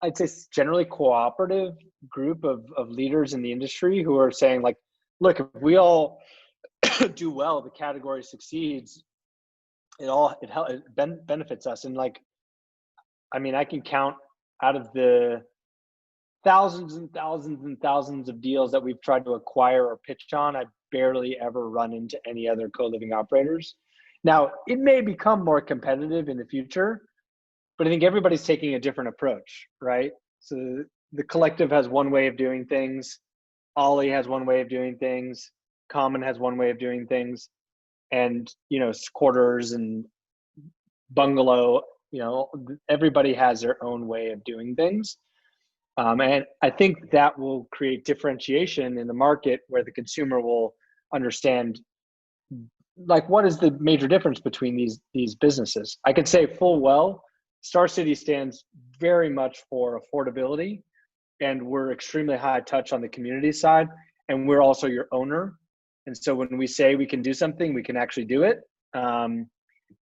I'd say generally cooperative group of leaders in the industry who are saying look, if we all do well, the category succeeds, it benefits us. And I can count out of the thousands and thousands and thousands of deals that we've tried to acquire or pitch on, I barely ever run into any other co-living operators. Now, it may become more competitive in the future, but I think everybody's taking a different approach, right? So the Collective has one way of doing things. Ollie has one way of doing things. Common has one way of doing things. And, Quarters and Bungalow, everybody has their own way of doing things. And I think that will create differentiation in the market where the consumer will understand what is the major difference between these businesses. I could say full well, Starcity stands very much for affordability, and we're extremely high touch on the community side, and we're also your owner. And so when we say we can do something, we can actually do it.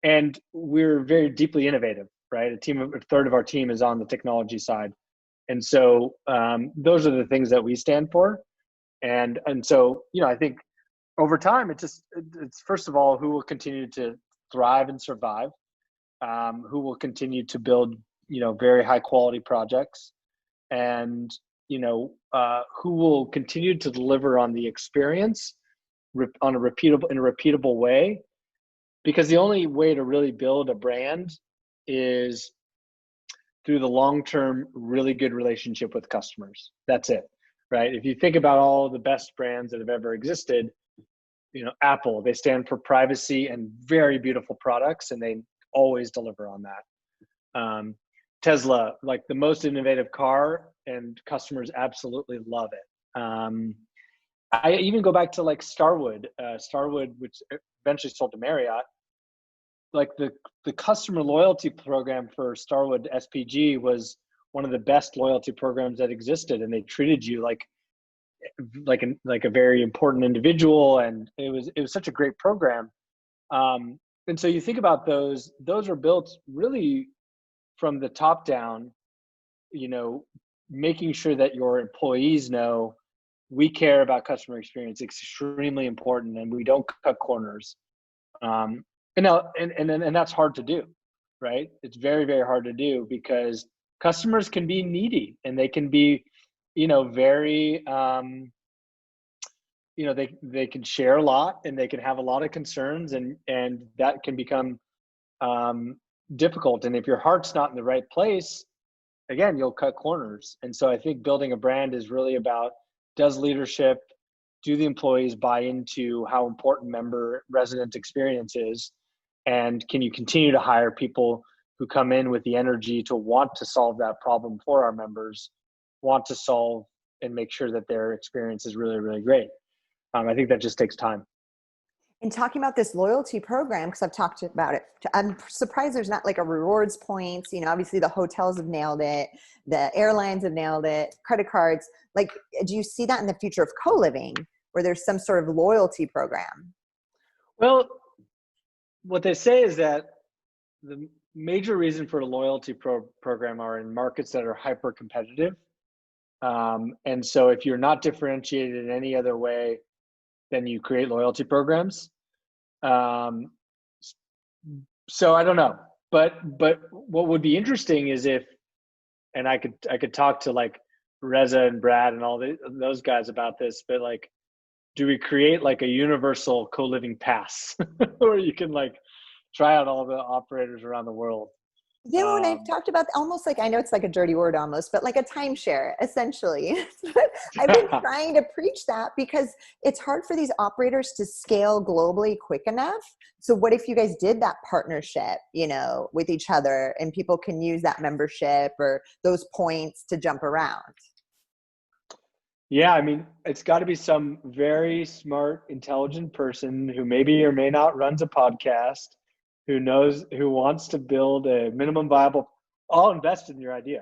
And we're very deeply innovative, right? A third of our team is on the technology side. And so those are the things that we stand for. And so, I think over time, it's first of all, who will continue to thrive and survive, who will continue to build, very high quality projects, and, who will continue to deliver on the experience in a repeatable way. Because the only way to really build a brand is through the long-term, really good relationship with customers. That's it, right? If you think about all the best brands that have ever existed, Apple, they stand for privacy and very beautiful products, and they always deliver on that. Tesla, like the most innovative car, and customers absolutely love it. I even go back to like Starwood, which eventually sold to Marriott. Like the customer loyalty program for Starwood SPG was one of the best loyalty programs that existed, and they treated you like a very important individual, and it was such a great program. And so you think about those are built really from the top down, making sure that your employees know we care about customer experience. It's extremely important, and we don't cut corners. And that's hard to do, right? It's very, very hard to do because customers can be needy, and they can be, very, they can share a lot, and they can have a lot of concerns, and that can become difficult. And if your heart's not in the right place, again, you'll cut corners. And so I think building a brand is really about, do the employees buy into how important member resident experience is? And can you continue to hire people who come in with the energy to want to solve that problem for our members, want to solve and make sure that their experience is really, really great? I think that just takes time. And talking about this loyalty program, because I've talked about it, I'm surprised there's not like a rewards points. Obviously the hotels have nailed it, the airlines have nailed it, credit cards. Like, do you see that in the future of co-living, where there's some sort of loyalty program? Well, what they say is that the major reason for a loyalty program are in markets that are hyper competitive. And so if you're not differentiated in any other way, then you create loyalty programs. So I don't know, but what would be interesting is if, and I could talk to like Reza and Brad and all those guys about this, but like, do we create like a universal co-living pass where you can like try out all the operators around the world? When I've talked about almost like, I know it's like a dirty word almost, but like a timeshare, essentially. I've been trying to preach that because it's hard for these operators to scale globally quick enough. So what if you guys did that partnership, with each other, and people can use that membership or those points to jump around? Yeah, I mean, it's got to be some very smart, intelligent person who maybe or may not runs a podcast, who wants to build a minimum viable. I'll invest in your idea.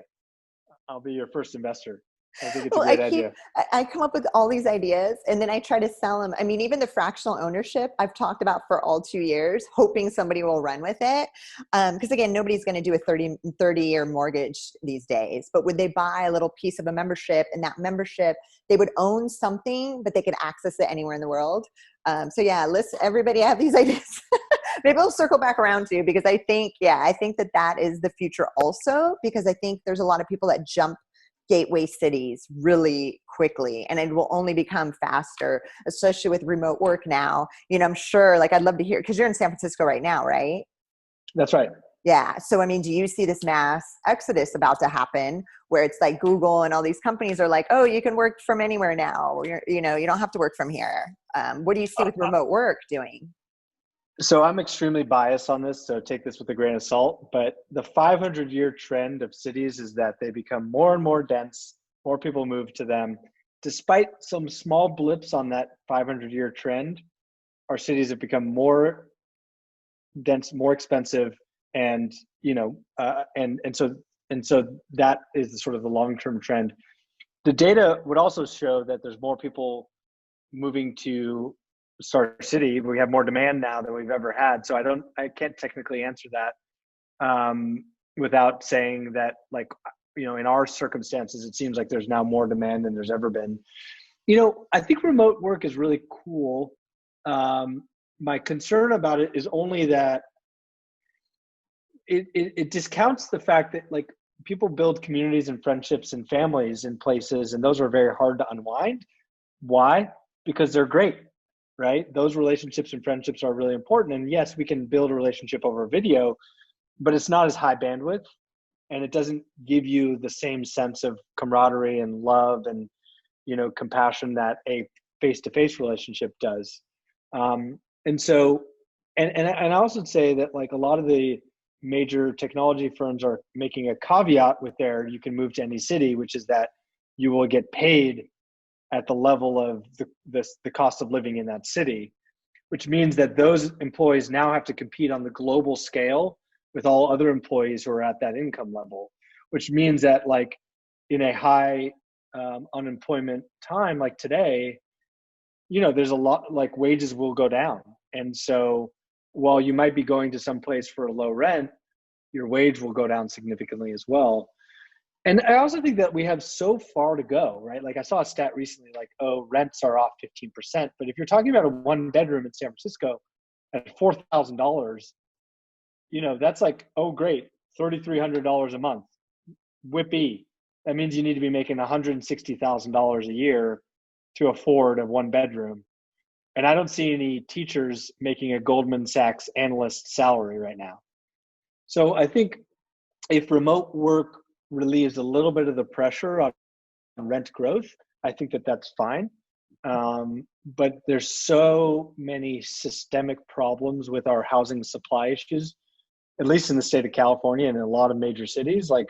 I'll be your first investor. I think it's a great idea. I come up with all these ideas, and then I try to sell them. I mean, even the fractional ownership I've talked about for all 2 years, hoping somebody will run with it. Because again, nobody's going to do a 30-year mortgage these days, but would they buy a little piece of a membership, and that membership, they would own something, but they could access it anywhere in the world. So yeah, listen, everybody, I have these ideas. Maybe we'll circle back around to you, because I think that is the future also, because I think there's a lot of people that jump gateway cities really quickly, and it will only become faster, especially with remote work now. I'm sure, like, I'd love to hear, because you're in San Francisco right now, right? That's right. Yeah. So, I mean, do you see this mass exodus about to happen, where it's like Google and all these companies are like, oh, you can work from anywhere now. You don't have to work from here. What do you see with remote work doing? So I'm extremely biased on this, so take this with a grain of salt. But the 500-year trend of cities is that they become more and more dense, more people move to them. Despite some small blips on that 500-year trend, our cities have become more dense, more expensive, and so And so that is sort of the long-term trend. The data would also show that there's more people moving to Starcity. We have more demand now than we've ever had. So I can't technically answer that without saying that, like, you know, in our circumstances, it seems like there's now more demand than there's ever been. You know, I think remote work is really cool. My concern about it is only that it discounts the fact that, like, people build communities and friendships and families in places, and those are very hard to unwind. Why? Because they're great, right? Those relationships and friendships are really important. And yes, we can build a relationship over video, but it's not as high bandwidth, and it doesn't give you the same sense of camaraderie and love and, you know, compassion that a face-to-face relationship does. And so, and I also say that, like, a lot of the major technology firms are making a caveat with their "you can move to any city," which is that you will get paid at the level of the cost of living in that city, which means that those employees now have to compete on the global scale with all other employees who are at that income level, which means that, like, in a high unemployment time like today, you know, there's a lot, like, wages will go down. And so while you might be going to some place for a low rent, your wage will go down significantly as well. And I also think that we have so far to go, right? Like, I saw a stat recently, like, oh, rents are off 15%. But if you're talking about a one bedroom in San Francisco at $4,000, you know, that's like, oh, great, $3,300 a month. Whippy. That means you need to be making $160,000 a year to afford a one bedroom. And I don't see any teachers making a Goldman Sachs analyst salary right now. So I think if remote work relieves a little bit of the pressure on rent growth, I think that that's fine. But there's so many systemic problems with our housing supply issues, at least in the state of California and in a lot of major cities. Like,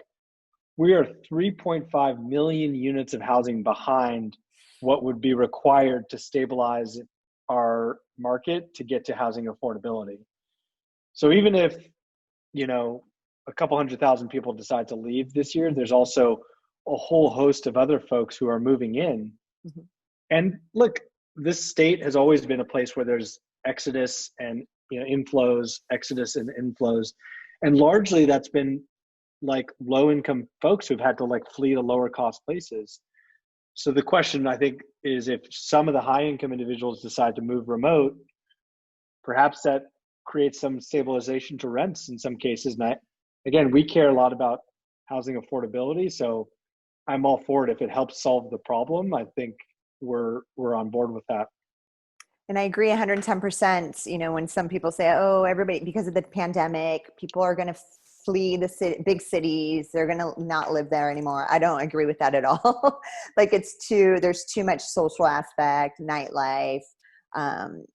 we are 3.5 million units of housing behind what would be required to stabilize our market to get to housing affordability. So even if, you know, a couple 100,000 people decide to leave this year, there's also a whole host of other folks who are moving in. Mm-hmm. And look, this state has always been a place where there's exodus and, you know, inflows, exodus and inflows. And largely that's been, like, low income folks who've had to, like, flee to lower cost places. So the question, I think, is if some of the high income individuals decide to move remote, perhaps that creates some stabilization to rents in some cases. And again, we care a lot about housing affordability, so I'm all for it. If it helps solve the problem, I think we're on board with that. And I agree 110%. You know, when some people say, oh, everybody, because of the pandemic, people are going to flee the big cities, they're going to not live there anymore. I don't agree with that at all. Like, there's too much social aspect, nightlife,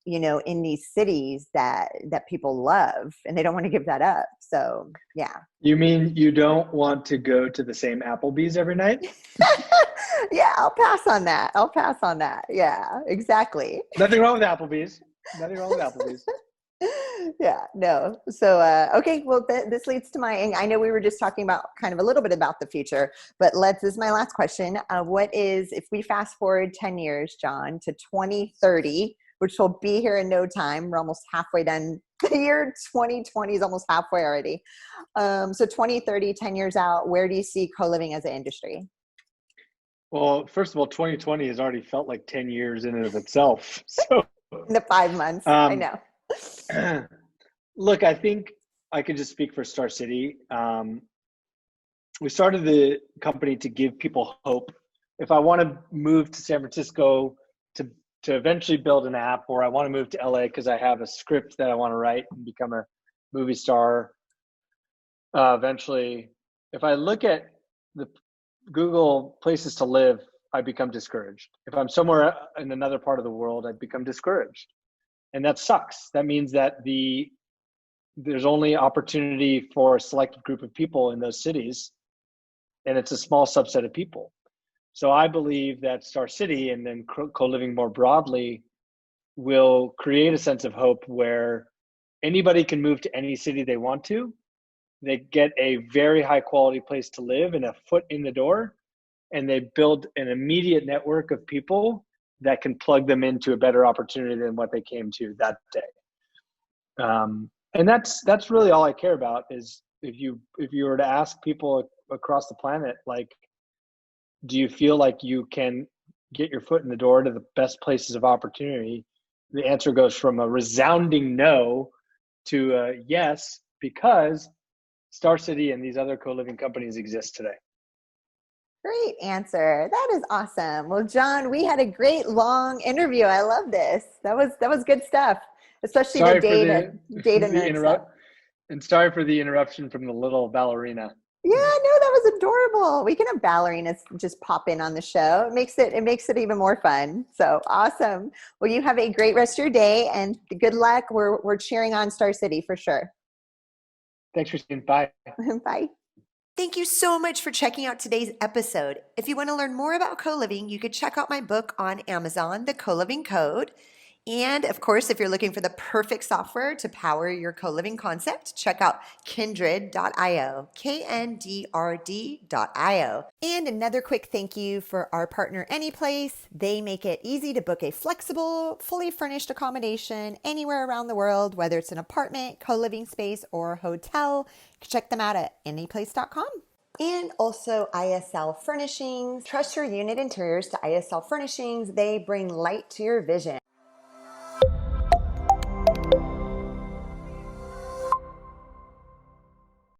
you know, in these cities that people love, and they don't want to give that up. So, yeah. You mean you don't want to go to the same Applebee's every night? Yeah, I'll pass on that. Yeah, exactly. Nothing wrong with Applebee's. Nothing wrong with Applebee's. Yeah, no. So, okay, well, this leads to I know we were just talking about kind of a little bit about the future, but this is my last question. What is, if we fast forward 10 years, John, to 2030, which will be here in no time, we're almost halfway done. The year 2020 is almost halfway already. So 2030, 10 years out, where do you see co-living as an industry? Well, first of all, 2020 has already felt like 10 years in and of itself. So in the 5 months, I know. Look, I think I can just speak for Starcity. We started the company to give people hope. If I want to move to San Francisco to eventually build an app, or I want to move to LA because I have a script that I want to write and become a movie star eventually, if I look at the Google places to live, I become discouraged. If I'm somewhere in another part of the world, I become discouraged. And that sucks. That means that there's only opportunity for a selected group of people in those cities, and it's a small subset of people. So I believe that Starcity, and then co-living more broadly, will create a sense of hope where anybody can move to any city they want to. they get a very high quality place to live and a foot in the door, and they build an immediate network of people that can plug them into a better opportunity than what they came to that day. And that's really all I care about. Is if you were to ask people across the planet, like, do you feel like you can get your foot in the door to the best places of opportunity? The answer goes from a resounding no to a yes, because Starcity and these other co-living companies exist today. Great answer. That is awesome. Well, John, we had a great long interview. I love this. That was good stuff, especially Sorry the for data nerd stuff. And sorry for the interruption from the little ballerina. Yeah, no, that was adorable. We can have ballerinas just pop in on the show. It makes it even more fun. So awesome. Well, you have a great rest of your day and good luck. We're cheering on Starcity for sure. Thanks, Christine. Bye. Bye. Thank you so much for checking out today's episode. If you want to learn more about co-living, you could check out my book on Amazon, The Co-Living Code. And of course, if you're looking for the perfect software to power your co-living concept, check out kindred.io, KNDRD.io. And another quick thank you for our partner, Anyplace. They make it easy to book a flexible, fully furnished accommodation anywhere around the world, whether it's an apartment, co-living space, or hotel. Check them out at anyplace.com. And also ISL Furnishings. Trust your unit interiors to ISL Furnishings. They bring light to your vision.